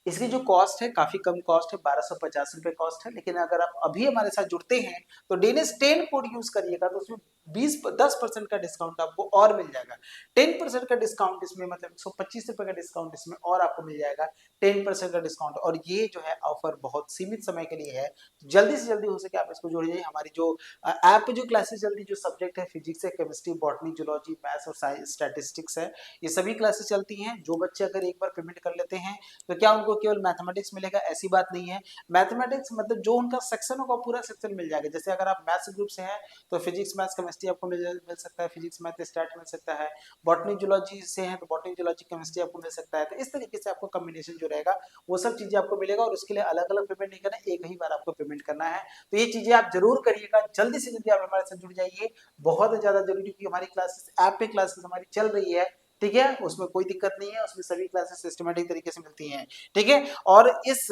इसकी जो कॉस्ट है काफी कम कॉस्ट है, 1250 रुपए कॉस्ट है। लेकिन अगर आप अभी हमारे साथ जुड़ते हैं तो डेनिस 10 कोड यूज करिएगा तो उसमें 10% का डिस्काउंट आपको और मिल जाएगा। 10% का डिस्काउंट इसमें मतलब 125 रुपए का डिस्काउंट इसमें और आपको मिल जाएगा, 10% का डिस्काउंट। और ये जो है ऑफर बहुत सीमित समय के लिए है, जल्दी से जल्दी हो सके आप इसको जोड़िए। हमारी जो ऐप पे जो क्लासेस चलती है, जो सब्जेक्ट है फिजिक्स है, केमिस्ट्री, बॉटनी, जूलॉजी, मैथ्स और साइंस, स्टैटिस्टिक्स है, ये सभी क्लासेस चलती हैं। जो बच्चे अगर एक बार पेमेंट कर लेते हैं तो क्या उनको केवल मैथमेटिक्स मिलेगा, ऐसी बात नहीं है। मैथमेटिक्स मतलब जो उनका सेक्शन होगा पूरा सेक्शन मिल जाएगा। जैसे अगर आप मैथ्स ग्रुप से हैं तो फिजिक्स मैथ्स केमिस्ट्री आपको मिल सकता है, फिजिक्स मैथ स्टैट मिल सकता है। बॉटनी जूलॉजी से हैं तो बॉटनी जूलॉजी केमिस्ट्री आपको मिल सकता है। तो इस तरीके से आपको कॉम्बिनेशन जो रहेगा वो सब चीजें आपको मिलेगा, और उसके लिए अलग अलग पेमेंट नहीं करना, एक ही बार आपको पेमेंट करना है। तो ये चीजें आप जरूर करिएगा, जल्दी से जल्दी आप हमारे साथ जुड़ जाइए, बहुत ज्यादा जरूरी, क्योंकि हमारी क्लासेस ऐप पे क्लासेस हमारी चल रही है, ठीक है, उसमें कोई दिक्कत नहीं है, उसमें सभी क्लासेस सिस्टमेटिक तरीके से मिलती हैं, ठीक है। और इस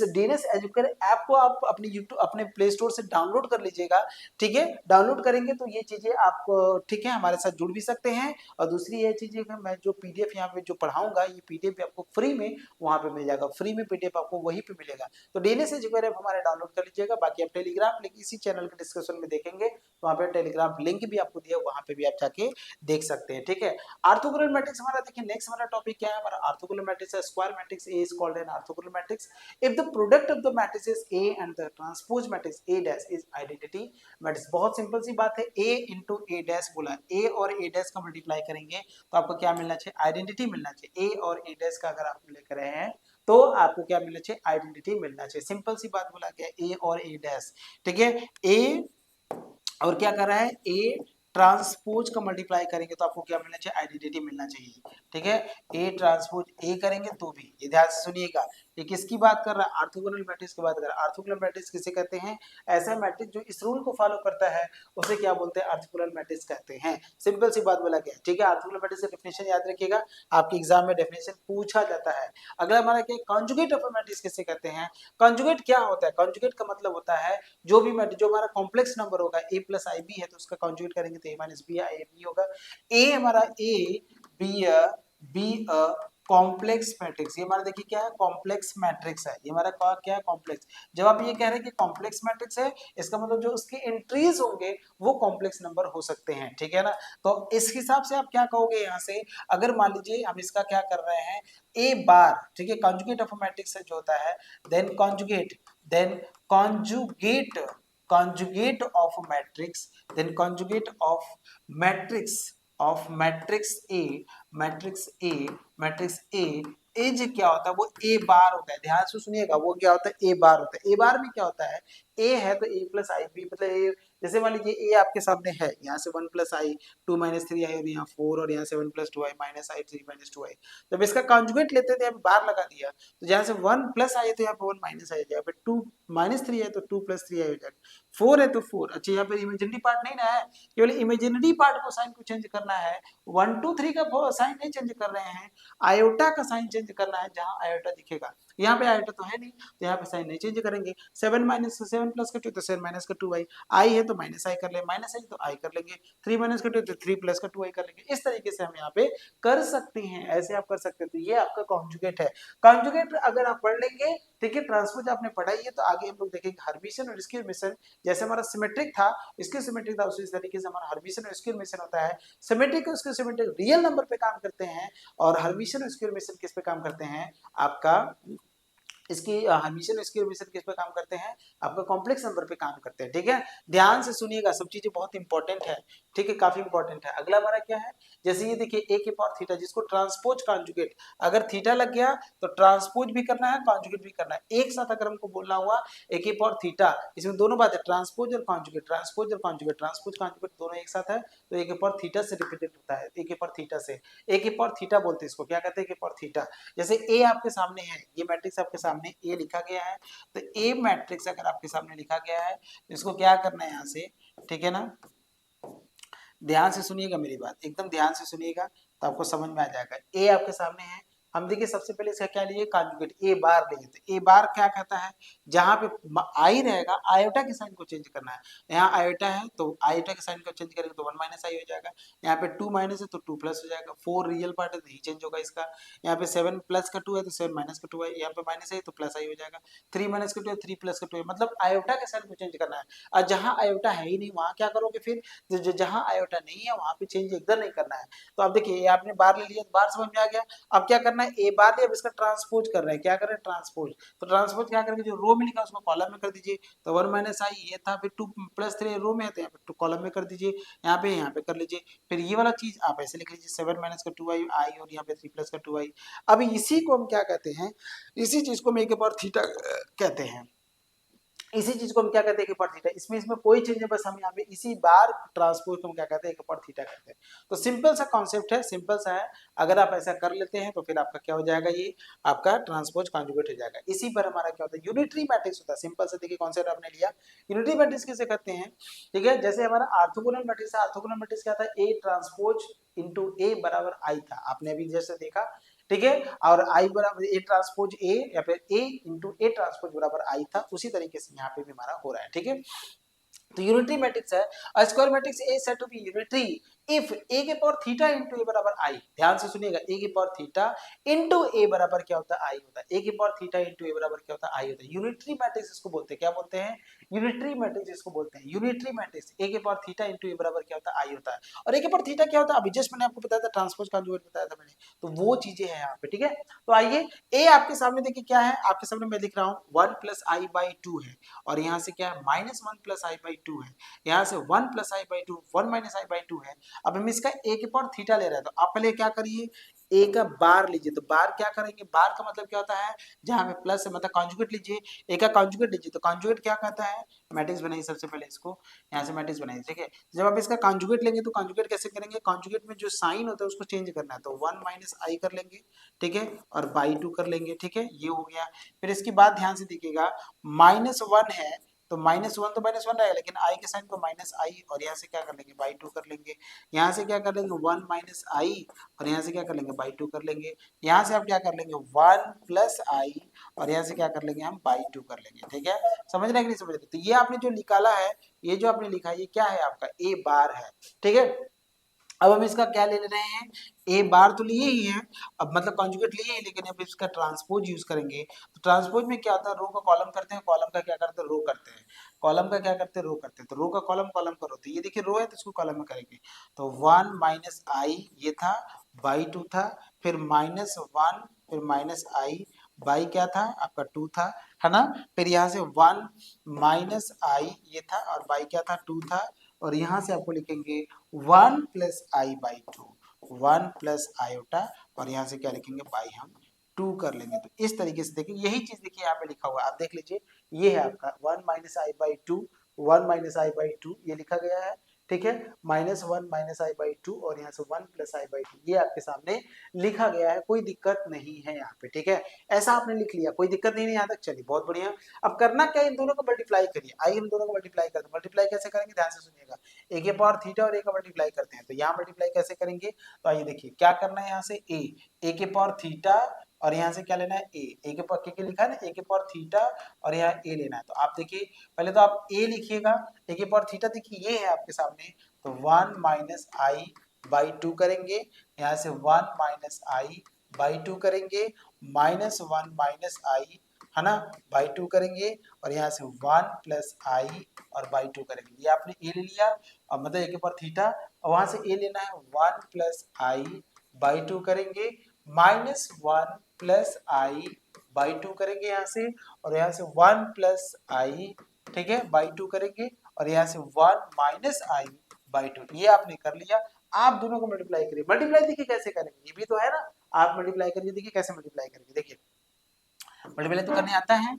डीएनएस एजुकेटर ऐप को आप अपने यूट्यूब अपने प्ले स्टोर से डाउनलोड कर लीजिएगा, ठीक है। डाउनलोड करेंगे तो ये चीजें आप, ठीक है, हमारे साथ जुड़ भी सकते हैं। और दूसरी ये चीजें कि मैं जो पीडीएफ यहाँ पे जो पढ़ाऊंगा, ये पीडीएफ आपको फ्री में वहां पे मिल जाएगा, फ्री में पीडीएफ आपको वहीं पे मिलेगा। तो डीएनएस एजुकेटर ऐप हमारे डाउनलोड कर लीजिएगा। बाकी आप टेलीग्राम लिंक इसी चैनल के डिस्क्रिप्शन में देखेंगे, तो वहाँ पे टेलीग्राम लिंक भी आपको दिया, वहां पे भी आप जाके देख सकते हैं, ठीक है। ऑर्थोगोनल मैट्रिक्स हमारा देखिए नेक्स्ट हमारा टॉपिक क्या है, हमारा ऑर्थोगोनल मैट्रिक्स है। Square matrix A is called an orthogonal matrix if the product of the matrices A and the transpose matrix A dash is identity matrix। बहुत सिंपल सी बात है, A into A dash बोला, A और A dash का multiply करेंगे तो आपको क्या मिलना चाहिए, आइडेंटिटी मिलना चाहिए। A और A dash का अगर आप लेकर रहे हैं तो आपको क्या मिलना चाहिए, आइडेंटिटी मिलना चाहिए। सिंपल सी बात बोला गया, A और A dash, ठीक है। A और क्या कर रहा है, ए ट्रांसपोज का मल्टीप्लाई करेंगे तो आपको क्या मिलना चाहिए, आइडेंटिटी मिलना चाहिए, ठीक है। ए ट्रांसपोज ए करेंगे तो भी, ये ध्यान से सुनिएगा, ये किसकी बात कर रहा है, ऑर्थोगोनल मैट्रिक्स की बात कर रहा है। ऑर्थोगोनल मैट्रिक्स किसे कहते हैं, ऐसा मैट्रिक्स जो इस रूल को फॉलो करता है उसे क्या बोलते हैं, ऑर्थोगोनल मैट्रिक्स कहते हैं। सिंपल सी बात बोला गया, ठीक है। ऑर्थोगोनल मैट्रिक्स का डेफिनेशन याद रखिएगा, आपके एग्जाम में डेफिनेशन पूछा जाता है। अगला हमारा क्या, कॉन्जुगेट ऑफ मैट्रिक्स किसे कहते हैं। कॉन्जुगेट क्या होता है, कॉन्जुगेट का मतलब होता है जो भी मैट्रिक्स, जो हमारा कॉम्प्लेक्स नंबर होगा a प्लस आई बी है तो उसका कॉन्जुगेट करेंगे तो a minus b i b होगा। a हमारा a बी कॉम्प्लेक्स मैट्रिक्स, ये हमारा देखिए क्या है, कॉम्प्लेक्स मैट्रिक्स है। ये हमारा क्या है, कॉम्प्लेक्स। जब आप ये कह रहे हैं कि कॉम्प्लेक्स मैट्रिक्स है, इसका मतलब जो उसके एंट्रीज होंगे वो कॉम्प्लेक्स नंबर हो सकते हैं, ठीक है ना। तो इस हिसाब से आप क्या कहोगे यहाँ से, अगर मान लीजिए हम इसका क्या कर रहे हैं, a बार, ठीक है, कॉन्जुगेट ऑफ मैट्रिक्स जो होता है, then conjugate conjugate of matrix, then conjugate of matrix matrix A is क्या होता है, वो ए बार होता है। ध्यान से सुनिएगा, वो क्या होता है, ए बार होता है। ए बार में क्या होता है, ए है तो ए प्लस आई बी, मतलब ए, जैसे मान लीजिए ए आपके सामने है, यहाँ से 1 प्लस आई 2 माइनस 3 आई, और यहाँ 4, और यहाँ से 1 प्लस 2 आई माइनस आई 3 माइनस 2 आई। जब इसका कॉन्जुगेट लेते थे, बार लगा दिया, तो जहाँ से 1 प्लस आई तो यहाँ पे 1 माइनस आई जाएगा, फिर 2 माइनस 3 है तो 2 प्लस 3 आई हो जाएगा, 4 है तो 4। अच्छा यहाँ पे इमेजिनरी पार्ट नहीं ना है, केवल इमेजिनरी पार्ट को साइन को चेंज करना है। 1 2 3 का साइन नहीं चेंज कर रहे हैं, आयोटा का साइन चेंज करना है, जहां आयोटा दिखेगा। यहाँ पे आयोटा तो है नहीं, तो यहाँ पे साइन नहीं चेंज करेंगे। 7 माइनस 7 प्लस का 2 तो 7 माइनस का 2 आई है तो माइनस आई कर ले, माइनस आई तो आई कर लेंगे। 3 माइनस का 2 तो 3 प्लस का 2 आई कर लेंगे। इस तरीके से हम यहाँ पे कर सकते हैं, ऐसे आप कर सकते हैं। तो ये आपका कॉन्जुगेट है। कॉन्जुगेट अगर आप पढ़ लेंगे, ठीक है, ट्रांसपोज आपने पढ़ाई है, तो आगे हम लोग देखेंगे हर्मिशन और स्क्वायर मेसन। जैसे हमारा सिमेट्रिक था, इसके सिमेट्रिक था, उसी तरीके से हमारा हर्मिशन और स्क्वायर मेसन होता है। सिमेट्रिक और स्क्वायर सिमेट्रिक रियल नंबर पे काम करते हैं, और हर्मिशन और स्क्वायर मेसन किस पे काम करते हैं, आपका इसकी हर्मिशन स्क्वायर मेथड किस पे काम करते हैं, आपका कॉम्प्लेक्स नंबर पे काम करते हैं। ठीक है, ध्यान से सुनिएगा, सब चीजें बहुत इंपॉर्टेंट है। ठीक है, काफी इंपॉर्टेंट है। अगला हमारा क्या है, जैसे ये देखिए a के पावर थीटा, जिसको ट्रांसपोज कॉन्जुगेट, अगर थीटा लग गया तो ट्रांसपोज भी करना है, कॉन्जुगेट भी करना है। एक साथ अगर हमको बोलना हुआ a के पावर थीटा, इसमें दोनों बात है, ट्रांसपोज और कॉन्जुगेट, ट्रांसपोज और कॉन्जुगेट, ट्रांसपोज कॉन्जुगेट दोनों एक साथ है, तो a के पावर थीटा से रिप्रेजेंट होता है, a के पावर थीटा से। a के पावर थीटा बोलते हैं इसको, क्या कहते हैं, a के पावर थीटा। जैसे a आपके सामने है, ये मैट्रिक्स आपके सामने a लिखा गया है, तो ए मैट्रिक्स अगर आपके सामने लिखा गया है, तो इसको क्या करना है यहाँ से, ठीक है ना, ध्यान से सुनिएगा मेरी बात, एकदम ध्यान से सुनिएगा, तो आपको समझ में आ जाएगा। ए आपके सामने है, हम देखिए सबसे पहले इसका क्या लिए, कॉन्जुगेट ए बार लिए, तो ए बार क्या कहता है, जहां पे आई रहेगा, आयोटा के साइन को चेंज करना है। यहाँ आयोटा है तो आयोटा के साइन को चेंज करेंगे तो 1 माइनस आई हो जाएगा। यहाँ पे 2 माइनस है तो 2 प्लस हो जाएगा। 4 रियल पार्ट है, नहीं चेंज होगा इसका। यहाँ पे 7 प्लस का 2 है तो 7 माइनस का 2 है, यहाँ पे माइनस है तो प्लस आई हो जाएगा। 3 माइनस का 2 है, 3 प्लस का 2 है, मतलब आयोटा के साइन को चेंज करना है। और जहां आयोटा है ही नहीं, वहां क्या करोगे फिर, जहां आयोटा नहीं है वहां पे चेंज एकदम नहीं करना है। तो अब देखिए आपने बार ले लिया, बार समझ में आ गया। अब क्या करना है, ए बार लिया, अब इसका ट्रांसपोज कर रहे हैं, क्या कर रहे हैं, ट्रांसपोज। तो ट्रांसपोज क्या करेंगे, जो रो में लिखा उसको कॉलम में कर दीजिए, तो 1 माइनस आई ये था, फिर 2 प्लस 3 रो में है तो यहाँ पे 2 कॉलम में कर दीजिए, यहाँ पे कर लीजिए। फिर ये वाला चीज आप ऐसे लिख लीजिए, 7 माइनस का 2 आई आई, और यहाँ पे 3 प्लस का 2 आई। अब इसी को हम क्या कहते हैं, इसी चीज को हम ए के पावर थीटा कहते हैं। इसी चीज को हम क्या कहते हैं, एक पावर थीटा। इसमें कोई चेंज है, बस हम यहाँ पे इसी बार ट्रांसपोज को हम क्या कहते हैं, एक पावर थीटा कहते हैं। तो सिंपल सा कॉन्सेप्ट है, सिंपल सा है। अगर आप ऐसा कर लेते हैं तो फिर आपका क्या हो जाएगा, ये आपका ट्रांसपोज कॉन्जुगेट हो जाएगा। इसी पर हमारा क्या होता है, यूनिटरी मैट्रिक्स होता है। सिंपल से देखिए कॉन्सेप्ट आपने लिया, यूनिटरी मैट्रिक्स किसे कहते हैं, ठीक है। जैसे हमारा ऑर्थोगोनल मैट्रिक्स है, ऑर्थोगोनल मैट्रिक्स क्या था, ए ट्रांसपोज इंटू ए बराबर आई था, आपने अभी जैसे देखा, ठीक है। और आई बराबर ए ट्रांसपोज ए, या फिर ए इंटू ए ट्रांसपोज बराबर आई था, उसी तरीके से यहाँ पे भी हमारा हो रहा है, ठीक है। तो यूनिटरी मैट्रिक्स है। A square matrix A said to be unitary if A के पावर थीटा इनटू ए बराबर आई। ध्यान से सुनिएगा, ए के पावर थीटा इनटू ए बराबर क्या होता है, आई होता है। ए के पावर थीटा इनटू ए बराबर क्या होता है, आई होता है। यूनिटरी मैट्रिक्स इसको बोलते हैं, क्या बोलते हैं, यूनिटरी मैट्रिक्स इसको बोलते हैं। यूनिटरी मैट्रिक्स ए के पावर थीटा इनटू ए बराबर क्या होता है, आई होता है। और ए के पावर थीटा क्या होता है, अभी जस्ट मैंने आपको बताया था, ट्रांसपोज कॉन्जुगेट बताया था मैंने, तो वो चीजें हैं यहाँ पे, ठीक है। तो आइए, ए आपके सामने देखिए क्या है, आपके सामने मैं लिख रहा हूँ 1 प्लस आई बाई 2 है, और यहाँ से क्या है, माइनस 1 प्लस आई बाई 2 है। यहाँ से 1 plus I by 2, 1 minus I by 2 है। अब हम इसका ए के पावर थीटा ले रहे हैं, तो आप पहले क्या करिए, ए का बार लीजिए। तो बार क्या करेंगे, बार का मतलब क्या होता है, जहां पे प्लस है, मतलब कॉन्जुगेट लीजिए, ए का कॉन्जुगेट लीजिए। तो कॉन्जुगेट क्या कहता है, मैट्रिक्स बनाइए सबसे पहले, इसको यहाँ से मैट्रिक्स बनाइए, ठीक है। जब आप इसका कॉन्जुगेट लेंगे तो कॉन्जुगेट कैसे करेंगे, कॉन्जुगेट में जो साइन होता है उसको चेंज करना है, तो 1 माइनस आई कर लेंगे, ठीक है, और बाई 2 कर लेंगे, ठीक है, ये हो गया। फिर इसके बाद ध्यान से देखिएगा, -1 है, तो -1 तो -1 रहेगा, लेकिन आई के साइन को माइनस आई, और यहाँ से क्या कर लेंगे, बाई 2 कर लेंगे। यहाँ से क्या कर लेंगे, 1 माइनस आई, और यहाँ से क्या कर लेंगे, बाई 2 कर लेंगे। यहाँ से आप क्या कर लेंगे, 1 प्लस आई, और यहाँ से क्या कर लेंगे, हम बाई 2 कर लेंगे, ठीक है। समझ रहे हैं कि नहीं समझ रहे, तो ये आपने जो निकाला है, ये जो आपने लिखा है, ये क्या है, आपका ए बार है, ठीक है। अब हम इसका क्या ले रहे हैं, ए बार तो लिए ही है, अब मतलब कॉन्जुगेट लिए ही, लेकिन अब इसका ट्रांसपोज यूज करेंगे। तो ट्रांसपोज में क्या होता है, रो का कॉलम करते हैं, कॉलम का क्या करते हैं, रो करते हैं, कॉलम का क्या करते हैं, रो करते हैं। तो रो का कॉलम, कॉलम का रो, तो ये देखिए रो है तो इसको कॉलम में करेंगे। तो 1 माइनस आई ये था, बाई 2 था, फिर -1, फिर माइनस आई, बाई क्या था आपका 2 था, है ना। फिर यहाँ से 1 माइनस आई ये था, और बाई क्या था, 2 था, और यहाँ से आपको लिखेंगे 1 plus I by 2, 1 plus iota, और यहाँ से क्या लिखेंगे, बाई हम 2 कर लेंगे। तो इस तरीके से देखिए, यही चीज देखिए यहाँ पे लिखा हुआ है, आप देख लीजिए, ये है आपका 1 minus I by 2, 1 minus I by 2 ये लिखा गया है, ठीक है, -1 माइनस आई बाई टू और यहाँ से 1 प्लस आई बाई टू, ये आपके सामने लिखा गया है, कोई दिक्कत नहीं है यहाँ पे, ठीक है। ऐसा आपने लिख लिया, कोई दिक्कत नहीं है यहाँ तक, चलिए बहुत बढ़िया। अब करना क्या है, इन दोनों को मल्टीप्लाई करिए, आइए हम दोनों को मल्टीप्लाई करते हैं। मल्टीप्लाई कैसे करेंगे, ध्यान से सुनिएगा। ए के पावर थीटा और ए का मल्टीप्लाई करते हैं, तो यहाँ मल्टीप्लाई कैसे करेंगे, तो आइए देखिए क्या करना है, यहाँ से ए के पावर थीटा और यहाँ से क्या लेना है ए के पावर के लिखा है ना, ए के पावर थीटा और यहाँ ए लेना है। तो आप देखिए पहले तो आप ए लिखिएगा, ए के पावर थीटा देखिए ये है आपके सामने, तो 1 माइनस आई बाई टू करेंगे, यहाँ से 1 माइनस आई बाई टू करेंगे, -1 माइनस आई है ना बाई टू करेंगे, और यहाँ से 1 प्लस आई और बाई टू करेंगे। ये आपने ए ले लिया, और मतलब ए के पावर थीटा, और वहां से ए लेना है 1 प्लस आई बाई टू करेंगे, -1 प्लस आई बाई टू करेंगे यहाँ से, और यहाँ से 1 प्लस आई, ठीक है, बाई टू करेंगे, और यहाँ से 1 माइनस आई बाई टू, ये आपने कर लिया। आप दोनों को मल्टीप्लाई करिए, मल्टीप्लाई देखिए कैसे करेंगे, ये भी तो है ना, आप मल्टीप्लाई करिए, देखिए कैसे मल्टीप्लाई करेंगे, देखिए मल्टीप्लाई तो करने आता है।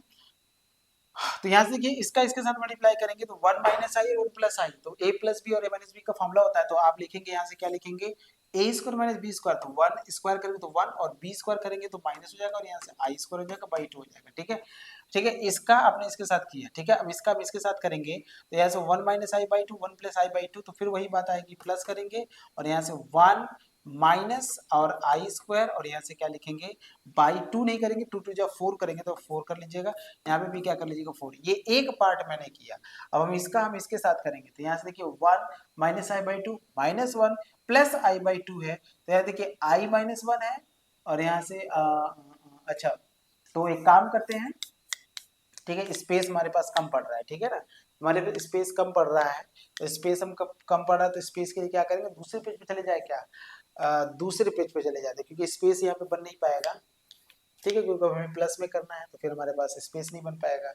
तो यहाँ से देखिए इसका इसके साथ मल्टीप्लाई करेंगे तो 1 माइनस आई और 1 प्लस आई, तो a प्लस बी और a माइनस बी का फॉर्मूला होता है, तो आप लिखेंगे यहाँ से क्या लिखेंगे, ए स्क्वायर माइनस बी स्क्वायर, तो 1 स्क्वायर करेंगे तो 1 और बी स्क्वायर करेंगे तो माइनस हो जाएगा, और यहाँ से आई स्क्वायर हो जाएगा बाई टू हो जाएगा, ठीक है। ठीक है, इसका आपने इसके साथ किया, ठीक है। अब इसका हम इसके साथ करेंगे, तो यहाँ से 1 minus I by two, 1 plus I by two, तो फिर वही बात आएगी, प्लस करेंगे, और यहाँ से 1 माइनस और आई स्क्वायर, और यहाँ से क्या लिखेंगे बाई टू नहीं करेंगे, टू टू जब 4 करेंगे तो 4 कर लीजिएगा, यहाँ पे भी क्या कर लीजिएगा 4। ये एक पार्ट मैंने किया। अब हम इसके साथ करेंगे, तो यहाँ से देखिए 1 minus I by two, -1 plus I by two है, तो यहाँ देखिए आई -1 है, और यहाँ से अच्छा, तो एक काम करते हैं, ठीक है, स्पेस हमारे पास कम पड़ रहा है, ठीक है ना, हमारे पास स्पेस कम पड़ रहा है, तो स्पेस हम कम पड़ रहा है, तो स्पेस के लिए क्या करेंगे, दूसरे पेज पे चले जाए क्या, दूसरे पेज पे चले जाते, क्योंकि स्पेस यहाँ पे बन नहीं पाएगा, ठीक है, क्योंकि हमें प्लस में करना है, तो फिर हमारे पास स्पेस नहीं बन पाएगा।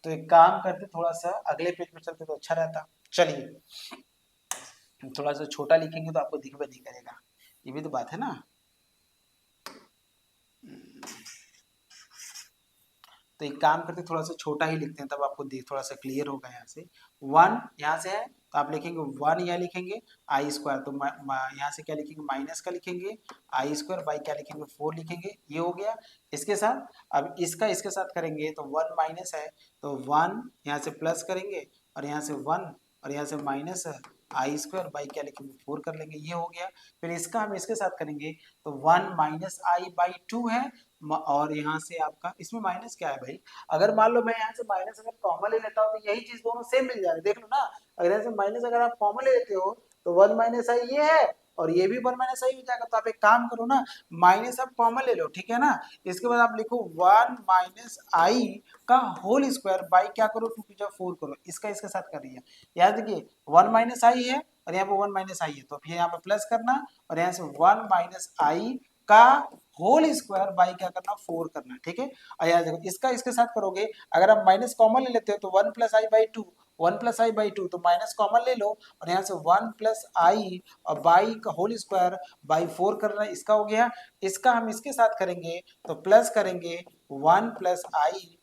तो एक काम करते, थोड़ा सा अगले पेज पे चलते तो अच्छा रहता। चलिए थोड़ा सा छोटा लिखेंगे तो आपको दिख भी नहीं करेगा, ये भी तो बात है ना। तो एक काम करते थोड़ा सा छोटा ही लिखते हैं, तब आपको थोड़ा सा क्लियर होगा। यहाँ से 1 यहाँ से है, तो आप लिखेंगे 1 यहाँ लिखेंगे आई स्क्वायर, तो यहाँ से क्या लिखेंगे माइनस का लिखेंगे आई स्क्वायर बाई क्या लिखेंगे 4 लिखेंगे, ये हो गया इसके साथ। अब इसका इसके साथ करेंगे तो 1 माइनस है, तो 1 यहाँ से प्लस करेंगे, और यहाँ से 1 और यहाँ से माइनस है आई स्क्वायर बाई क्या लिखेंगे 4 कर लेंगे, ये हो गया। फिर इसका हम इसके साथ करेंगे तो 1 माइनस आई बाई टू है, और यहाँ से आपका इसमें माइनस क्या है भाई, अगर मान लो मैं यहाँ से माइनस अगर कॉमन ले लेता हूँ तो यही चीज दोनों सेम मिल जाएगी, देख लो ना। अगर यहाँ से माइनस अगर आप कॉमन ले लेते हो तो 1 माइनस आई ये है, और ये भी 1 माइनस आई हो जाएगा। तो आप एक काम करो ना, माइनस आप कॉमन ले लो, ठीक है ना, इसके बाद आप लिखो 1 माइनस आई का होल स्क्वायर बाई क्या करो 2 की जब 4 करो, इसका इसके साथ कर रही है। याद देखिए 1 माइनस आई है, और यहाँ पे 1 माइनस आई है, तो फिर यहाँ पे प्लस करना, और यहाँ से 1 माइनस आई का होल स्क्वायर बाई क्या करना 4 करना, ठीक है। और याद देखो इसका इसके साथ करोगे, अगर आप माइनस कॉमन ले लेते हो तो 1 plus I by two, 1 plus I by two, तो माइनस कॉमन ले लो, और यहाँ से 1 प्लस आई और बाई का होल स्क्वायर बाई 4 करना, इसका हो गया। इसका हम इसके साथ करेंगे तो प्लस करेंगे 1 प्लस आई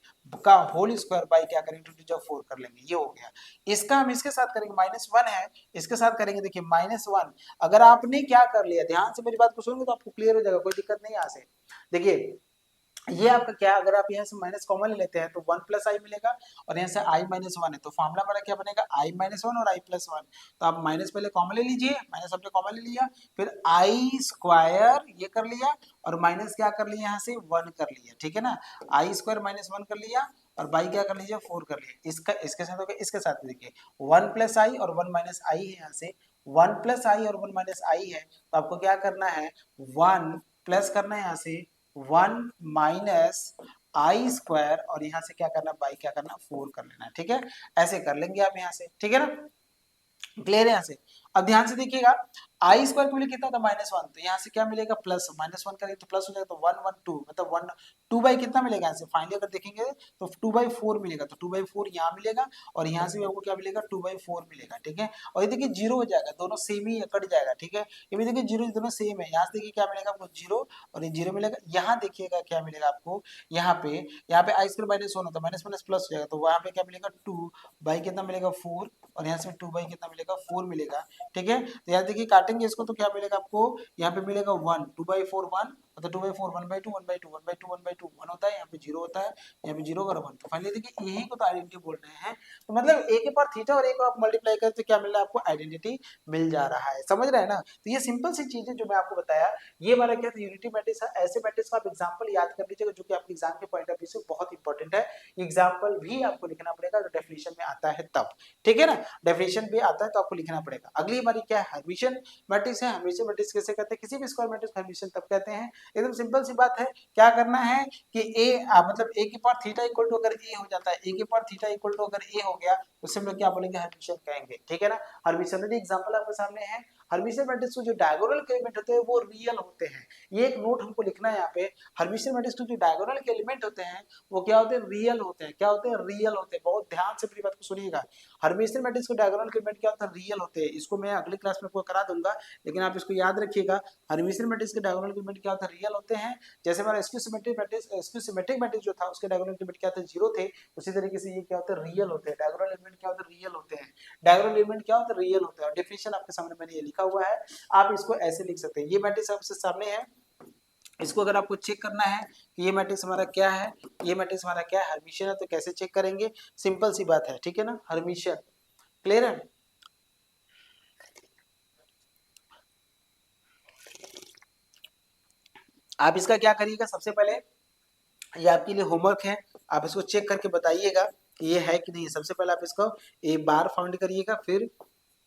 का होल स्क्वायर बाई क्या करेंगे 2 जब 4 कर लेंगे, ये हो गया। इसका हम इसके साथ करेंगे -1 है, इसके साथ करेंगे देखिए -1। अगर आपने क्या कर लिया, ध्यान से मेरी बात को सुनोगे तो आपको क्लियर हो जाएगा, कोई दिक्कत नहीं यहाँ से। देखिए ये आपका क्या, अगर आप यहाँ से माइनस कॉमन ले लेते हैं तो 1 प्लस आई मिलेगा, और यहाँ से आई -1 है, तो फॉर्मूला हमारा क्या बनेगा आई -1 और आई +1। तो आप माइनस पहले कॉमन ले लीजिए, माइनस आपने कॉमन ले लिया, फिर आई स्क्वायर ये कर लिया, और माइनस क्या कर लिया यहाँ से 1 कर लिया, ठीक है ना, आई स्क्वायर -1 कर लिया, और बाई क्या कर लीजिए 4 कर लिया। इसका इसके साथ हो गया, इसके साथ देखिए 1 प्लस आई और 1 माइनस आई है, यहाँ से 1 प्लस आई और 1 माइनस आई है, तो आपको क्या करना है 1 प्लस करना है यहाँ से 1 माइनस आई स्क्वायर, और यहाँ से क्या करना बाई क्या करना 4 कर लेना, ठीक है। ऐसे कर लेंगे आप यहाँ से, ठीक है ना, क्लियर है यहाँ से। अब ध्यान से देखिएगा, आई स्क्वायर के लिए कितना था -1, तो यहाँ से क्या मिलेगा प्लस, -1 करेंगे तो प्लस हो जाएगा, तो 1 1 2 मतलब 2 बाई कितना मिलेगा यहाँ से, फाइनली अगर देखेंगे तो 2/4 मिलेगा, तो 2/4 यहाँ मिलेगा और यहाँ से भी आपको क्या मिलेगा 2/4 मिलेगा, ठीक है। और ये देखिए जीरो हो जाएगा, दोनों सेम ही कट जाएगा, ठीक है। ये भी देखिए जीरो दोनों सेम है, यहाँ से देखिए क्या मिलेगा आपको जीरो और ये जीरो मिलेगा। यहाँ देखिएगा क्या मिलेगा आपको, यहाँ पे आई स्क्वायर -1 होता है, माइनस माइनस प्लस हो जाएगा, तो वहाँ पे क्या मिलेगा 2 बाई कितना मिलेगा 4 और यहाँ से 2 बाई कितना मिलेगा 4 मिलेगा, ठीक है। तो यहाँ देखिए काटेंगे इसको तो क्या मिलेगा आपको, यहाँ पे मिलेगा 1, 2/4 1, मतलब 2/4 1/2 1/2 1/2 1/2 1 होता है, यहाँ पे 0 होता है, यहाँ पे 0 और 1, तो फाइनली देखिए यही को तो आइडेंटिटी बोल रहे हैं। तो मतलब ए के पावर थीटा और ए को आप मल्टीप्लाई करें तो क्या मिल रहा है आपको, आइडेंटिटी मिल जा रहा है, समझ रहे हैं ना। तो ये सिंपल सी चीज है जो मैं आपको बताया, ये हमारा क्या था यूनिटी मैट्रिक्स है। ऐसे मैट्रिक्स का आप एग्जांपल याद कर लीजिएगा जो कि आपके एग्जाम के पॉइंट ऑफ व्यू से बहुत इंपॉर्टेंट है। एग्जांपल भी आपको लिखना पड़ेगा जो डेफिनेशन में आता है तब, ठीक है ना, डेफिनेशन भी आता है तो आपको लिखना पड़ेगा। अगली हमारी क्या है, हर्मिशियन मैट्रिक्स है। हर्मिशियन मैट्रिक्स कैसे कहते हैं, किसी भी स्क्वायर मैट्रिक्स हर्मिशियन तब कहते हैं। एकदम सिंपल सी बात है, क्या करना है कि मतलब ए की पावर थीटा इक्वल टू अगर ए हो जाता है, ए की पावर थीटा इक्वल टू अगर ए हो गया उससे हम लोग क्या बोलेंगे, हर्मिशियन कहेंगे, ठीक है ना। हर्मिशियन एग्जांपल आपके सामने है। हर्मिशियन मैट्रिक्स के जो डायगोनल एलिमेंट होते हैं वो रियल होते हैं, ये एक नोट हमको लिखना है यहाँ पे। हर्मिशियन मैट्रिक्स के जो डायगोनल के एलिमेंट होते हैं वो क्या होते हैं, रियल होते हैं। क्या होते हैं, रियल होते हैं। बहुत ध्यान से मेरी बात को सुनिएगा, हर्मिशियन मैट्रिक्स के डायगोनल एलिमेंट क्या होता है, रियल होते हैं। इसको मैं अगली क्लास में आपको करा दूंगा, लेकिन आप इसको याद रखिएगा। हर्मिशियन मैट्रिक्स के डायगोनल एलिमेंट क्या होता है, रियल होते हैं। जैसे हमारा स्क्यू सिमेट्रिक मैट्रिक्स जो था उसके डायगोनल एलिमेंट क्या थे, 0 थे, उसी तरीके से ये क्या होते हैं, रियल होते हैं। डायगोनल एलिमेंट क्या होते हैं, रियल होते हैं। डायगोनल एलिमेंट क्या होते हैं, रियल होते हैं। और डेफिनेशन आपके सामने मैंने ये लिखा हुआ है, आप इसको ऐसे लिख सकते हैं। ये मैट्रिक्स आपके सामने है, इसको अगर आपको चेक करना है कि ये मैट्रिक्स हमारा क्या है, ये मैट्रिक्स हमारा क्या है, हर्मिशियन है, तो कैसे चेक करेंगे, सिंपल सी बात है, ठीक है ना, हर्मिशियन। क्लियर है। आप इसका क्या करिएगा, सबसे पहले ये आपके लिए होमवर्क है, आप इसको चेक करके बताइएगा कि ये है कि नहीं। सबसे पहले आप इसको ए बार फाइंड करिएगा, फिर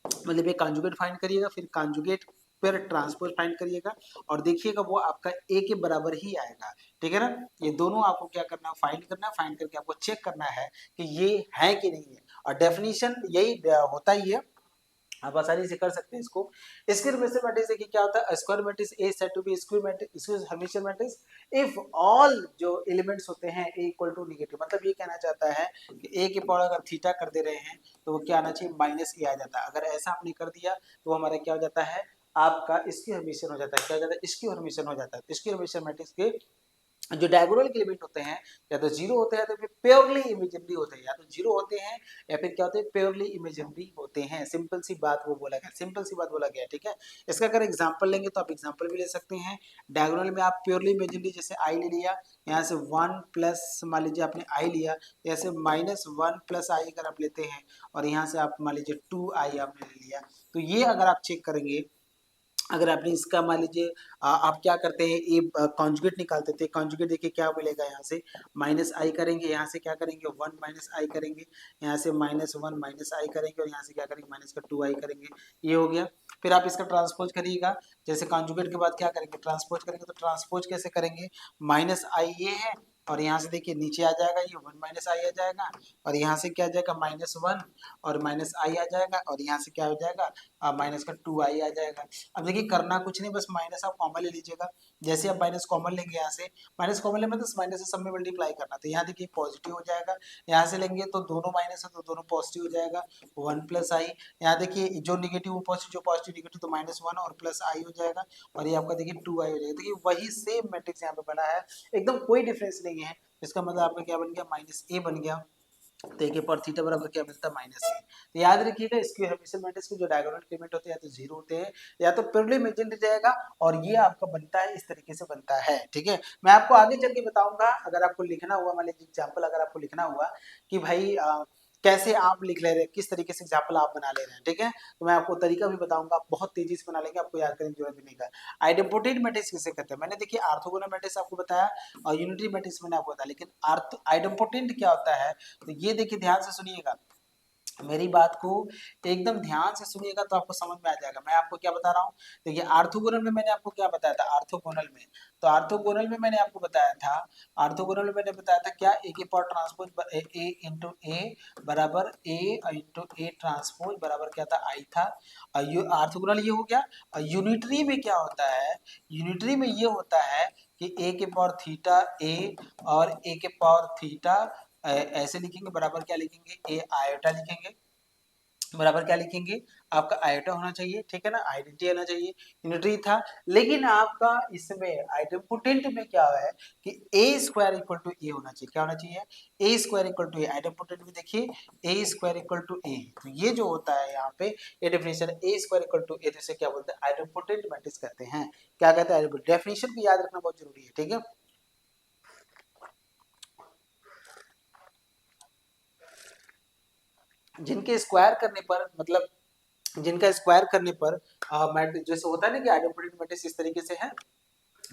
मतलब ये कॉन्जुगेट फाइंड करिएगा, फिर कॉन्जुगेट पर ट्रांसपोज फाइंड करिएगा और देखिएगा वो आपका ए के बराबर ही आएगा, ठीक है ना। ये दोनों आपको क्या करना है, फाइंड करना है, फाइंड करके आपको चेक करना है कि ये है कि नहीं है। और डेफिनेशन यही होता ही है, आप आसानी से कर सकते हैं इसको। स्क्वायर मैट्रिक्स देखिए क्या होता है, square matrix A said to be square matrix Hermitian matrix if all जो एलिमेंट्स होते हैं ए इक्वल टू नेगेटिव। मतलब ये कहना चाहता है कि ए की पावर अगर थीटा कर दे रहे हैं तो वो क्या आना चाहिए, माइनस ए आ जाता है। अगर ऐसा आपने कर दिया तो हमारा क्या हो जाता है, आपका इसकी हर्मिशियन हो जाता है। क्या हो जाता है, इसकी हर्मिशियन हो जाता है। इसकी हर्मिशियन मैट्रिक्स के जो डायगोनल के एलिमेंट होते हैं या तो जीरो होते हैं, तो फिर प्योरली इमेजिनरी होते हैं। या तो जीरो होते हैं या फिर क्या होते हैं, प्योरली इमेजिनरी होते हैं। सिंपल सी बात वो बोला गया, सिंपल सी बात बोला गया, ठीक है। इसका अगर एग्जांपल लेंगे तो आप एग्जांपल भी ले सकते हैं। डायगोनल में आप प्योरली इमेजिनरी, जैसे आई ले लिया, यहाँ से 1 प्लस मान लीजिए आपने आई लिया, जैसे -1 प्लस आई अगर आप लेते हैं और यहाँ से आप मान लीजिए 2 आई आपने ले लिया, तो ये अगर आप चेक करेंगे, अगर आपने इसका मान लीजिए आप क्या करते हैं, ये कॉन्जुगेट निकालते थे। कॉन्जुगेट देखिए क्या मिलेगा, यहाँ से माइनस आई करेंगे, यहाँ से क्या करेंगे 1 माइनस आई करेंगे, यहाँ से -1 माइनस आई करेंगे और यहाँ से क्या करेंगे माइनस का 2 आई करेंगे, ये हो गया। फिर आप इसका ट्रांसपोज करिएगा, जैसे कॉन्जुगेट के बाद क्या करेंगे, ट्रांसपोज करेंगे। तो ट्रांसपोज कैसे करेंगे, माइनस आई ये है और यहाँ से देखिए नीचे आ जाएगा ये 1 माइनस आई आ जाएगा और यहाँ से क्या आ जाएगा -1 और माइनस आई आ जाएगा और यहाँ से क्या हो जाएगा माइनस का 2 आई आ जाएगा। अब देखिए करना कुछ नहीं, बस माइनस आप कॉमन ले लीजिएगा। जैसे आप माइनस कॉमन लेंगे, यहाँ से माइनस कॉमन लेंगे तो माइनस से सब में मल्टीप्लाई करना, तो यहाँ देखिए पॉजिटिव हो जाएगा। यहाँ से लेंगे तो दोनों माइनस है तो दोनों पॉजिटिव हो जाएगा, 1 प्लस आई। यहाँ देखिए जो निगेटिव वो पॉजिटिव, जो पॉजिटिव निगेटिव, तो -1 और प्लस आई हो जाएगा और ये आपका देखिए 2 आई हो जाएगा। देखिए वही सेम मैट्रिक्स यहाँ पे बना है, एकदम कोई डिफरेंस नहीं है। इसका मतलब आपका क्या बन गया, माइनस ए बन गया। तो ए के पावर थीटा बराबर क्या मिलता है, -a। तो याद रखिएगा इसकी हर्मिशियन मैट्रिक्स के जो डायगोनल एलिमेंट होते हैं या तो जीरो होते हैं या तो प्योरली इमेजिनरी रहेगा, और ये आपका बनता है इस तरीके से बनता है, ठीक है। मैं आपको आगे चल के बताऊंगा, अगर आपको लिखना हुआ, मान लीजिए एग्जाम्पल अगर आपको लिखना हुआ कि भाई कैसे आप लिख ले रहे हैं, किस तरीके से एग्जाम्पल आप बना ले रहे हैं, ठीक है। तो मैं आपको तरीका भी बताऊंगा, आप बहुत तेजी से बना लेंगे, आपको याद करने की जरूरत भी नहीं है। आइडेम्पोटेड मैट्रिक्स किसे कहते हैं, मैंने देखिए ऑर्थोगोनल मैट्रिक्स आपको बताया और यूनिटरी मैट्रिक्स मैंने आपको बताया, लेकिन आइडेम्पोटेंट क्या होता है, तो ये देखिए ध्यान से सुनिएगा। मेरी बात को एकदम ध्यान से सुनिएगा तो आपको समझ में आ जाएगा। मैं आपको क्या बता रहा हूँ, देखिए ऑर्थोगोनल में मैंने आपको क्या बताया था, ऑर्थोगोनल में, तो ऑर्थोगोनल में मैंने आपको बताया था, ऑर्थोगोनल में मैंने बताया था क्या, ए की पावर ट्रांसपोज ए इंटू ए बराबर ए इंटू ए ट्रांसपोज बराबर क्या था, आई था। ऑर्थोगोनल ये हो गया। और यूनिटरी में क्या होता है, यूनिटरी में ये होता है कि ए के पावर थीटा ए और ए के पावर थीटा ऐसे लिखेंगे, बराबर क्या लिखेंगे, ए आयोटा लिखेंगे, बराबर क्या लिखेंगे, आपका आयोटा होना चाहिए, ठीक है ना, आइडेंटिटी होना चाहिए, यूनिटरी था। लेकिन आपका इसमें आइडेम्पोटेंट में क्या है कि A square equal to A होना चाहिए, क्या होना चाहिए, A square equal to A. Idempotent में देखिए A square equal to A, तो ये जो होता है यहाँ पे ये definition A square equal to A, तो इसे क्या बोलते हैं, आइडेम्पोटेंट मैट्रिक्स कहते हैं। क्या कहते हैं, डेफिनेशन भी याद रखना बहुत जरूरी है, ठीक है। जिनके स्क्वायर करने पर मतलब जिनका स्क्वायर करने पर जैसे होता है ना कि आइडेम्पोटेंट मैट्रिक्स इस तरीके से है,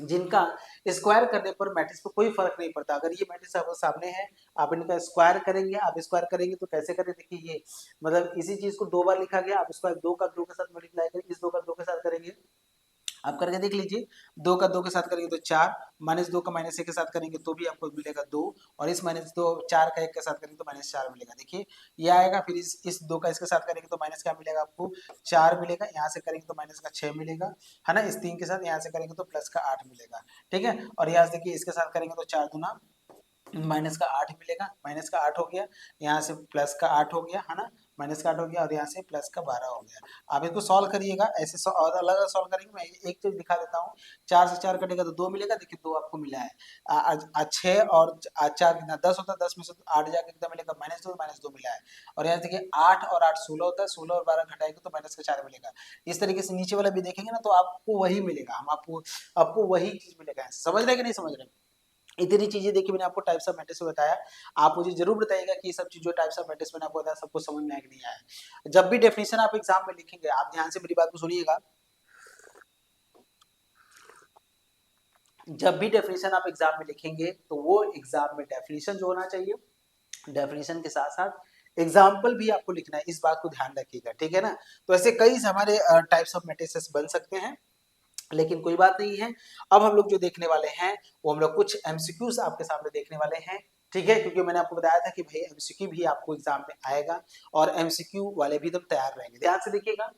जिनका स्क्वायर करने पर मैट्रिक्स पे कोई फर्क नहीं पड़ता। अगर ये मैट्रिक्स आपके सामने है, आप इनका स्क्वायर करेंगे, आप स्क्वायर करेंगे तो कैसे करें, देखिए ये मतलब इसी चीज को दो बार लिखा गया, आप इसको दो का दो के साथ मल्टीप्लाई करेंगे, इस दो का दो के साथ करेंगे, आप करके देख लीजिए, दो का दो के साथ करेंगे तो चार, माइनस दो का माइनस एक के साथ करेंगे तो भी आपको मिलेगा दो, और इस माइनस दो चार का एक के साथ करेंगे तो माइनस चार मिलेगा, देखिए ये आएगा। फिर इस दो का इसके साथ करेंगे तो माइनस क्या मिलेगा आपको, चार मिलेगा, यहाँ से करेंगे तो माइनस का छह मिलेगा, है ना, इस तीन के साथ यहाँ से करेंगे तो प्लस का आठ मिलेगा, ठीक है। और यहाँ से देखिए इसके साथ करेंगे तो चार दूना माइनस का आठ मिलेगा, माइनस का आठ हो गया, यहाँ से प्लस का आठ हो गया, है ना, माइनस का आठ हो गया, और यहाँ से प्लस का बारह हो गया। आप इसको सॉल्व करिएगा ऐसे और अलग अलग सॉल्व करेंगे, मैं एक चीज दिखा देता हूँ। चार से चार कटेगा तो दो मिलेगा, देखिए दो आपको मिला है। छह और चार कितना, दस होता है, दस में से आठ जाके कितना मिलेगा, माइनस दो मिला है। और यहाँ देखिए आठ और आठ सोलह होता है, सोलह और बारह घटाएंगे तो माइनस का चार मिलेगा। इस तरीके से नीचे वाला भी देखेंगे ना तो आपको वही मिलेगा, हम आपको आपको वही चीज मिलेगा। समझ रहे कि नहीं समझ रहे, इतनी चीजें देखिए मैंने आपको टाइप्स ऑफ मैट्रिक्स में बताया। आप मुझे जरूर बताइएगा कि ये सब चीज जो टाइप्स ऑफ मैट्रिक्स मैंने आपको बताया सबको समझ में आया कि नहीं आया। जब भी डेफिनेशन आप एग्जाम में लिखेंगे, आप ध्यान से मेरी बात को सुनिएगा, जब भी डेफिनेशन आप एग्जाम में लिखेंगे तो वो एग्जाम में डेफिनेशन जो होना चाहिए, डेफिनेशन के साथ साथ एग्जाम्पल भी आपको लिखना है, इस बात को ध्यान रखिएगा, ठीक है ना। तो ऐसे कई हमारे टाइप्स ऑफ मैट्रिसेस बन सकते हैं, लेकिन कोई बात नहीं है। अब हम लोग जो देखने वाले हैं वो हम लोग कुछ एमसीक्यूज आपके सामने देखने वाले हैं, ठीक है, क्योंकि मैंने आपको बताया था कि भाई एमसीक्यू भी आपको एग्जाम में आएगा, और एमसीक्यू वाले भी एकदम तैयार रहेंगे। ध्यान से देखिएगा,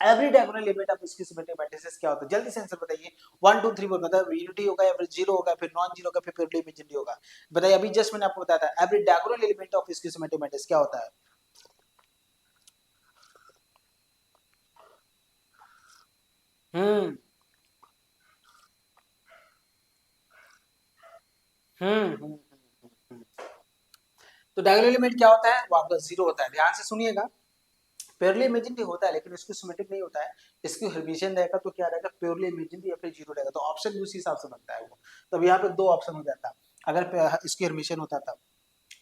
एवरी डायगोनल एलिमेंट ऑफ इसकी सिमेट्रिक मैट्रिसेस क्या होता है, जल्दी से आंसर बताइए। 1 2 3 4 मतलब यूनिटी होगा या फिर जीरो होगा, फिर नॉन जीरो होगा, फिर प्योरली इमेजिनरी होगा। बताइए, अभी जस्ट मैंने आपको बताया था एवरी डायगोनल एलिमेंट ऑफ इसकी सिमेट्रिक मैट्रिक्स क्या होता है। हम्म हम्म हम्म, हम्म। तो डायगोनल एलिमेंट क्या होता है, वो आपका जीरो होता है। ध्यान से सुनिएगा, प्योरली इमेजिनरी होता है लेकिन इसको सिमेट्रिक नहीं होता है। इसकी हर्मिशियन रहेगा तो क्या रहेगा, प्योरली इमेजिनरी या फिर जीरो रहेगा, तो ऑप्शन भी उसी हिसाब से बनता है वो। तब यहाँ पे दो ऑप्शन हो जाता अगर इसकी हर्मिशियन होता तब।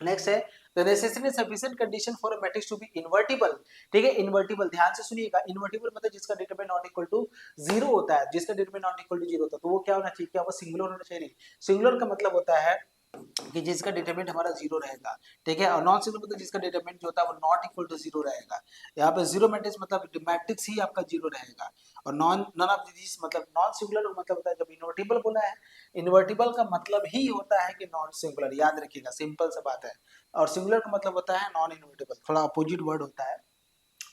नेक्स्ट है the necessary sufficient condition for a matrix to be invertible, ठीक है, इन्वर्टिबल। ध्यान से सुनिएगा, इन्वर्टिबल मतलब जिसका determinant not equal to zero होता है, जिसका determinant not equal to zero होता है, तो वो क्या होना चाहिए, क्या वो सिंगुलर होना चाहिए, नहीं। सिंगुलर का मतलब होता है कि जिसका डिटरमिनेंट हमारा जीरो रहेगा, ठीक है, और नॉन सिंगुलर मतलब जिसका डिटरमिनेंट जो होता है वो नॉट इक्वल टू जीरो रहेगा। यहाँ पे जीरो मैट्रिक्स मतलब मैट्रिक्स ही आपका जीरो रहेगा, और नॉन ऑफ दिस मतलब नॉन सिंगुलर मतलब होता है जब इन्वर्टिबल बोला है, इन्वर्टिबल का मतलब ही होता है कि नॉन सिंगुलर, याद रखिएगा, सिंपल सा बात है। और सिंगुलर का मतलब होता है नॉन इन्वर्टिबल, थोड़ा अपोजिट वर्ड होता है।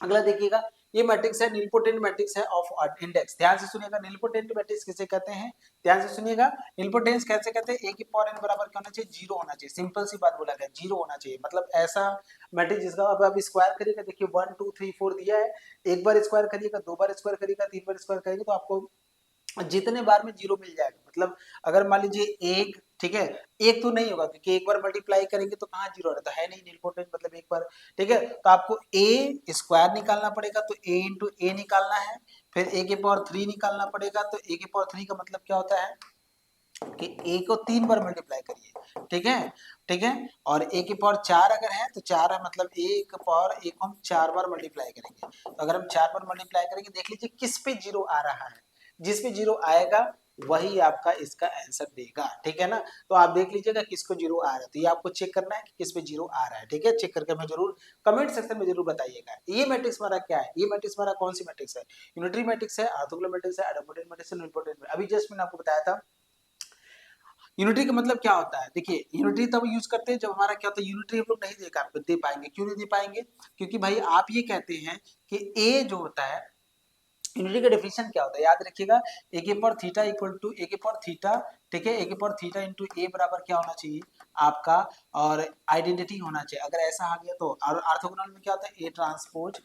अगला देखिएगा, ये मैट्रिक्स है निलपोटेंट मैट्रिक्स है ऑफ इंडेक्स। ध्यान से सुनिएगा, निलपोटेंट मैट्रिक्स किसे कहते हैं, ध्यान से सुनिएगा, निलपोटेंस कैसे कहते हैं, ए की पावर n बराबर क्या होना चाहिए, जीरो होना चाहिए। सिंपल सी बात बोला गया, जीरो होना चाहिए, मतलब ऐसा मैट्रिक्स जिसका अब आप स्क्वायर करिएगा, देखिए 1 2 3 4 दिया है, एक बार स्क्वायर करिएगा, दो बार स्क्वायर करिएगा, तीन बार स्क्वायर करेंगे तो आपको जितने बार में जीरो मिल जाएगा। मतलब अगर मान लीजिए एक, ठीक है, एक तो नहीं होगा क्योंकि एक बार मल्टीप्लाई करेंगे तो कहाँ जीरो रहता है, नहीं, निलपोटेंट मतलब एक बार, ठीक है। तो आपको ए स्क्वायर निकालना पड़ेगा, तो ए इंटू ए निकालना है, फिर ए के पावर थ्री निकालना पड़ेगा, तो ए के पावर थ्री का मतलब क्या होता है कि ए को तीन बार मल्टीप्लाई करिए, ठीक है, ठीक है। और ए की पावर चार अगर है तो चार है, मतलब ए की पावर ए को हम चार बार मल्टीप्लाई करेंगे, तो अगर हम चार बार मल्टीप्लाई करेंगे, देख लीजिए किस पे जीरो आ रहा है, जिस पे जीरो आएगा वही आपका इसका आंसर देगा, ठीक है ना। तो आप देख लीजिएगा किसको जीरो आ रहा है, तो ये आपको चेक करना है कि किस पे जीरो आ रहा है, ठीक है। चेक करके हमें जरूर कमेंट सेक्शन में जरूर बताइएगा। ये मैट्रिक्स हमारा क्या है, ये मैट्रिक्स हमारा कौन सी मैट्रिक्स है, यूनिटरी मैट्रिक्स है, ऑर्थोगोनल मैट्रिक्स है, आइडेंटिटी मैट्रिक्स है, निलपोटेंट मैट्रिक्स। अभी जस्ट मैंने आपको बताया था यूनिटरी का मतलब क्या होता है। देखिए यूनिटरी तब यूज करते हैं जब हमारा क्या होता है, यूनिटरी हम लोग नहीं दे पाएंगे। क्यों नहीं दे पाएंगे, क्योंकि भाई आप ये कहते हैं कि ए जो होता है, यूनिटी का डेफिनेशन क्या होता है, याद रखिएगा, ए के पावर थीटा इक्वल टू ए के पावर थीटा, ठीक है, ए के पावर थीटा इंटू ए बराबर क्या होना चाहिए आपका, और आइडेंटिटी होना चाहिए। अगर ऐसा आ गया तो, और ऑर्थोगोनल में क्या होता है, ए ट्रांसपोज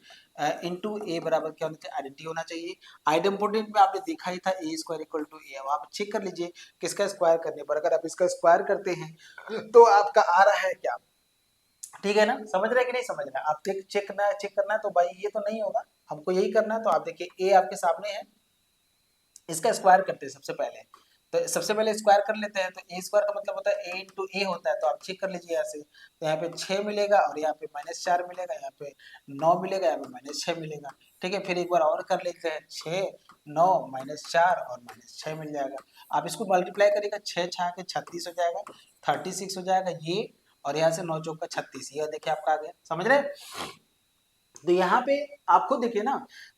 इंटू ए बराबर क्या होना चाहिए, आइडेंटिटी होना चाहिए। आइडेम्पोटेंट में आपने देखा ही था ए स्क्वायर इक्वल टू ए। अब आप चेक कर लीजिए किसका स्क्वायर करने पर, अगर आप इसका स्क्वायर करते हैं तो आपका आ रहा है क्या, ठीक है ना। समझ रहे हैं कि नहीं समझ रहे हैं, आप चेक करना है तो भाई ये तो नहीं होगा, हमको यही करना है। तो आप देखिए ए आपके सामने है, इसका स्क्वायर करते हैं सबसे पहले। तो सबसे पहले स्क्वायर कर लेते हैं, तो ए स्क्वायर का मतलब होता है ए इंटू ए होता है। तो आप चेक कर लीजिए यहाँ से, तो यहाँ पे 6 मिलेगा और यहाँ पे -4 मिलेगा, यहाँ पे 9 मिलेगा, यहाँ पे -6 मिलेगा, ठीक है। फिर एक बार और कर लेते हैं, 6 9 -4 और -6 मिल जाएगा। आप इसको मल्टीप्लाई करिएगा, 6 6 के 36 हो जाएगा, 36 हो जाएगा ये, और यहाँ से 9 चौक का 36, ये देखिए आपका आ गया, समझ रहे हैं। तो यहाँ पे आप खुद देखिए ना,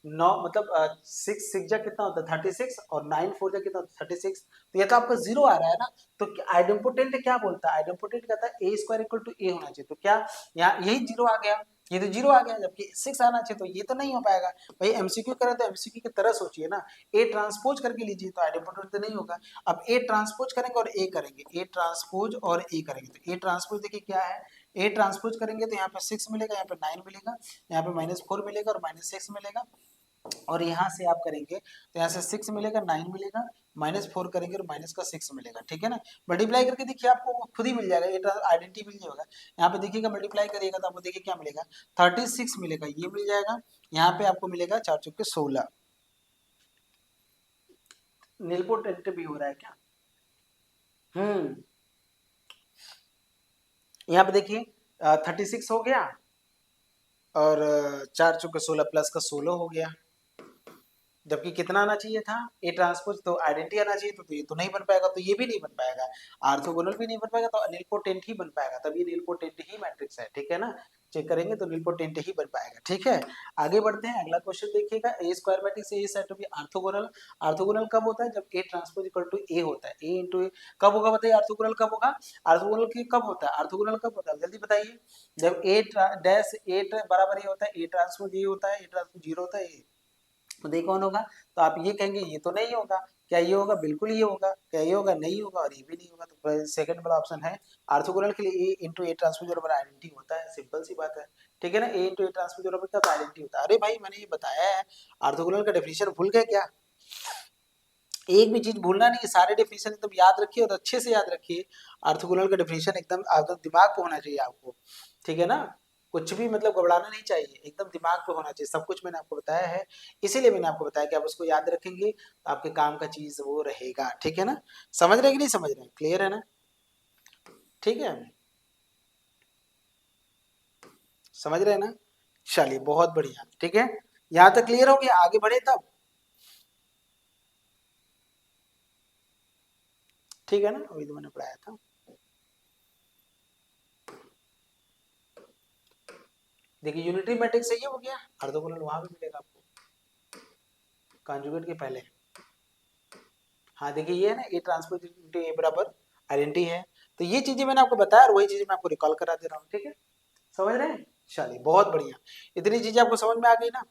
9 मतलब 6 6 जा कितना होता है 36, और 9 4 जा कितना होता है 36। तो ये तो आपका जीरो आ रहा है ना। तो आइडेम्पोटेंट क्या बोलता है, आइडेम्पोटेंट कहता है ए स्क्वायर इक्वल टू ए होना चाहिए। तो क्या यहाँ यही जीरो आ गया, ये तो जीरो आ गया, जबकि 6 आना चाहिए, तो ये तो नहीं हो पाएगा। भाई एमसीक्यू करें तो एमसीक्यू की तरह सोचिए ना, ए ट्रांसपोज करके लीजिए तो आइडेम्पोटेंट तो नहीं होगा। अब ए ट्रांसपोज करेंगे और ए करेंगे, ए ट्रांसपोज और ए करेंगे, तो ए ट्रांसपोज देखिए क्या है, ए ट्रांसपोज करेंगे तो यहाँ पे 6 मिलेगा, यहाँ पे 9 मिलेगा, यहाँ पे -4 मिलेगा और -6 मिलेगा। और यहाँ से आप करेंगे तो यहाँ से 6 मिलेगा, 9 मिलेगा, -4 करेंगे और माइनस का 6 मिलेगा, ठीक है ना। मल्टीप्लाई करके देखिए आपको वो खुद ही मिल जाएगा, ये आइडेंटिटी मिल जाएगा। यहाँ पे देखिएगा मल्टीप्लाई करिएगा तो आपको देखिए क्या मिलेगा, 36 मिलेगा, ये मिल जाएगा। यहाँ पे आपको मिलेगा 4 चौके 16। नीलपोटेंट भी हो रहा है क्या, यहाँ पे देखिए 36 हो गया, और 4 चौके 16 प्लस का 16 हो गया। जबकि कितना आना चाहिए था, ए ट्रांसपोज, तो आइडेंटिटी आना चाहिए, तो ये तो नहीं बन पाएगा, तो ये भी नहीं बन पाएगा, ऑर्थोगोनल भी नहीं बन पाएगा, तो नीलपोटेंट ही बन पाएगा, तब ये नीलपोटेंट ही मैट्रिक्स है, ठीक है ना। चेक करेंगे तो नीलपोटेंट ही बन पाएगा, ठीक है। आगे बढ़ते हैं, अगला क्वेश्चन देखिएगा, a square matrix A said to be orthogonal. Orthogonal कब होता है, जब A transpose equal to A होता है, ए इंटू ए। कब होगा बताइए, ऑर्थोगोनल कब होगा, ऑर्थोगोनल की कब होता है, ऑर्थोगोनल कब होता है, जल्दी बताइए। जब ए डैश ए बराबर ये होता है, ए ट्रांसपोज ये होता है, ए ट्रांसपोज जीरो होता है, तो देखो कौन होगा। तो आप ये कहेंगे ये तो नहीं होगा, क्या ये होगा, बिल्कुल ये होगा, क्या ये होगा, नहीं होगा, और ये भी नहीं होगा। तो सेकंड वाला ऑप्शन है, ऑर्थोगोनल के लिए ए इंटू ए ट्रांसपोज बराबर आइडेंटिटी होता है, सिंपल सी बात है, ठीक है ना। ए इंटू ए ट्रांसपोज बराबर क्या आइडेंटिटी होता है। अरे भाई मैंने ये बताया है, ऑर्थोगोनल का डेफिनेशन भूल गए क्या, एक भी चीज भूलना नहीं है, सारे डेफिनेशन एकदम याद रखिए और अच्छे से याद रखिए। ऑर्थोगोनल का डेफिनेशन एकदम दिमाग पे होना चाहिए आपको, ठीक है ना। कुछ भी मतलब घबराना नहीं चाहिए, एकदम दिमाग पे होना चाहिए, सब कुछ मैंने आपको बताया है। इसीलिए मैंने आपको बताया कि आप उसको याद रखेंगे तो आपके काम का चीज वो रहेगा, ठीक है ना। समझ रहे हैं कि नहीं समझ रहे हैं, क्लियर है ना, ठीक है, समझ रहे हैं ना। चलिए बहुत बढ़िया, ठीक है, यहाँ तक क्लियर हो गया, आगे बढ़े तब, ठीक है ना, अभी तो मैंने पढ़ाया था। देखिए यूनिटरी मैट्रिक्स सही हो गया, ऑर्थोगोनल वहां भी मिलेगा आपको कॉन्जुगेट के पहले। हाँ देखिए ये है ना, ए ट्रांसपोज इंटू ए बराबर आइडेंटिटी है। तो ये चीजें मैंने आपको बताया और वही चीजें मैं आपको रिकॉल करा दे रहा हूँ, ठीक है, समझ रहे हैं। चलिए बहुत बढ़िया, इतनी चीजें आपको समझ में आ गई ना।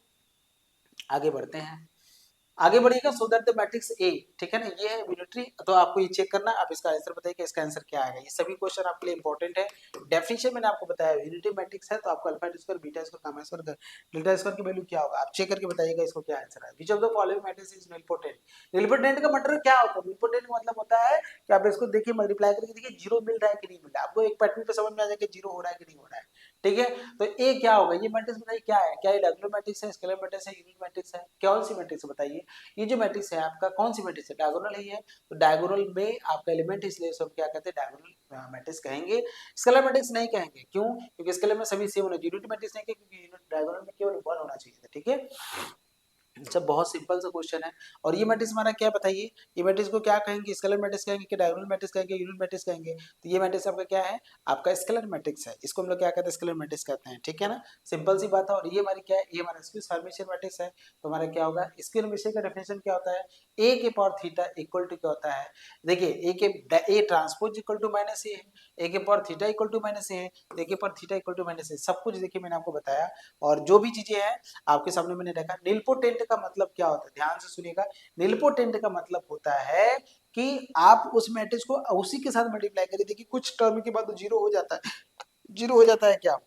आगे बढ़ते हैं, आगे बढ़िएगा, so that the matrix A, ठीक है ना, ये है यूनिटरी। तो आपको ये चेक करना, आप इसका आंसर बताइए कि इसका आंसर क्या आएगा। ये सभी क्वेश्चन आपके लिए इंपॉर्टेंट है। डेफिनेशन मैंने आपको बताया, यूनिटरी मैट्रिक्स है तो आपको alpha square beta square gamma square delta square की वैल्यू क्या होगा, आप चेक करके बताइएगा इसको क्या आंसर है। Which of the following matrix is nilpotent. Nilpotent का मतलब क्या होता है, निलपोटेंट का मतलब होता है कि आप इसको देखिए मल्टीप्लाई करके देखिए जीरो मिल रहा है कि नहीं मिल रहा है, आपको एक पैटर्न पे समझ में आ जाएगा जीरो हो रहा है कि नहीं हो रहा है, ठीक है। तो ए क्या होगा, ये मैट्रिक्स बताइए क्या है, क्या ये डायगोनल मैट्रिक्स है, स्केलर मैट्रिक्स है, यूनिट मैट्रिक्स है, कौन सी मैट्रिक्स है बताइए। ये जो मैट्रिक्स है आपका कौन सी मैट्रिक्स है, डायगोनल ही है। तो डायगोनल में आपका एलिमेंट, इसलिए सब क्या कहते हैं, डायगोनल मैट्रिक्स कहेंगे, स्केलर मैट्रिक्स नहीं कहेंगे। क्यों, क्योंकि स्केलर में सभी सेम होना चाहिए, यूनिट मैट्रिक्स नहीं कहेंगे क्योंकि यूनिट डायगोनल में केवल वन होना चाहिए था, ठीक है। सब बहुत सिंपल सा क्वेश्चन है। और ये मैट्रिक्स हमारा क्या बताइए, ये मैट्रिक्स को क्या कहेंगे, स्केलर मैट्रिक्स कहेंगे कि डायगोनल मैट्रिक्स कहेंगे, यूनिट मैट्रिक्स कहेंगे? तो ये मैट्रिक्स आपका क्या है, आपका स्केलर मैट्रिक्स है। इसको हम लोग क्या कहते हैं, स्केलर मैट्रिक्स कहते हैं, ठीक है ना। सिंपल सी बात है। और ये हमारी क्या है, ये हमारा स्क्यूज फॉर्मेशन मैट्रिक्स है। तो हमारा क्या होगा, स्क्यूज फॉर्मेशन का डेफिनेशन क्या होता है, ए के पावर थीटा इक्वल टू क्या होता है, देखिए A transpose equal to minus A है, ए के power theta equal to minus A है, ए के power theta equal to minus A, सब कुछ देखिए मैंने आपको बताया। और जो भी चीजें हैं आपके सामने मैंने रखा। निलपोटेंट का मतलब क्या होता है, ध्यान से सुनिएगा। निलपोटेंट का मतलब होता है कि आप उस मैट्रिक्स को उसी के साथ मल्टीप्लाई करिए। देखिए कुछ टर्म के बाद जीरो हो जाता है, जीरो हो जाता है क्या,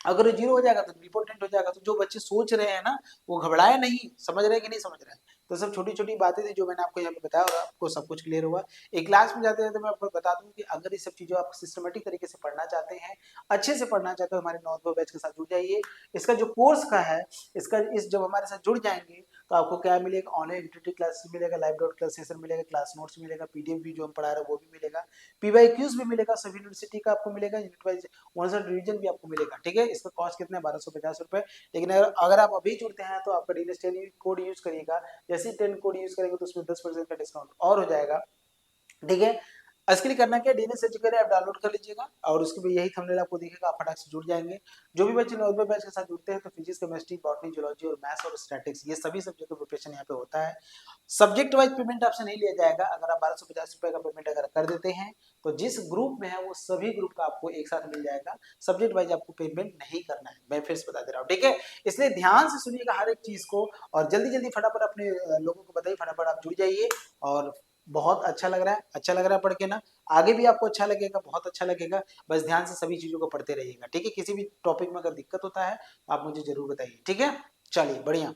अगर जीरो हो जाएगा तो इंपॉर्टेंट हो जाएगा। तो जो बच्चे सोच रहे हैं ना, वो घबराए नहीं, समझ रहे हैं कि नहीं समझ रहे हैं। तो सब छोटी छोटी बातें थी जो मैंने आपको यहाँ पे बताया, और आपको सब कुछ क्लियर हुआ। एक क्लास में जाते हैं तो मैं आपको बता दूं कि अगर ये सब चीजों आप सिस्टमेटिक तरीके से पढ़ना चाहते हैं, अच्छे से पढ़ना चाहते हो, हमारे नॉर्थ बैच के साथ जुड़ जाइए। इसका जो कोर्स का है, इसका इस जब हमारे साथ जुड़ जाएंगे तो आपको क्या मिलेगा, ऑनलाइन इंटरनेट क्लास मिलेगा, लाइव डॉट क्लास सेशन मिलेगा, क्लास नोट्स मिलेगा, पीडीएफ भी जो हम पढ़ा रहे हैं वो भी मिलेगा, पीवाईक्यूज भी मिलेगा, सभी यूनिवर्सिटी का आपको मिलेगा, unit wise one side revision भी आपको मिलेगा, ठीक है। इसका कॉस्ट कितना है, 1250 रुपए। लेकिन अगर आप अभी जुड़ते हैं तो आपका डीएनएस 10 कोड यूज करिएगा। जैसे ही 10 कोड यूज करेंगे तो उसमें 10% का डिस्काउंट और हो जाएगा, ठीक है। इसके लिए करना क्या, डीएनएस एजुकेटर ऐप डाउनलोड कर लीजिएगा, और उसके भी यही थंबनेल आपको दिखेगा, आप फटाक से जुड़ जाएंगे। जो भी बच्चे नॉर्मल बैच के साथ जुड़ते हैं तो फिजिक्स, केमिस्ट्री, बॉटनी, जूलॉजी और मैथ्स और स्टैटिक्स, ये सभी सब्जेक्ट का प्रिपरेशन यहाँ पे होता है। सब्जेक्ट वाइज पेमेंट आपसे नहीं लिया जाएगा। अगर आप 1250 रुपए का पेमेंट अगर कर देते हैं तो जिस ग्रुप में है वो सभी ग्रुप का आपको एक साथ मिल जाएगा। सब्जेक्ट वाइज आपको पेमेंट नहीं करना है, मैं फिर से बता दे रहा हूँ, ठीक है। इसलिए ध्यान से सुनिएगा हर एक चीज को, और जल्दी जल्दी फटाफट अपने लोगों को बताइए, फटाफट आप जुड़ जाइए। और बहुत अच्छा लग रहा है, अच्छा लग रहा है पढ़ के ना, आगे भी आपको अच्छा लगेगा, बहुत अच्छा लगेगा। बस ध्यान से सभी चीजों को पढ़ते रहिएगा, ठीक है। किसी भी टॉपिक में अगर दिक्कत होता है आप मुझे जरूर बताइए, ठीक है। चलिए बढ़िया।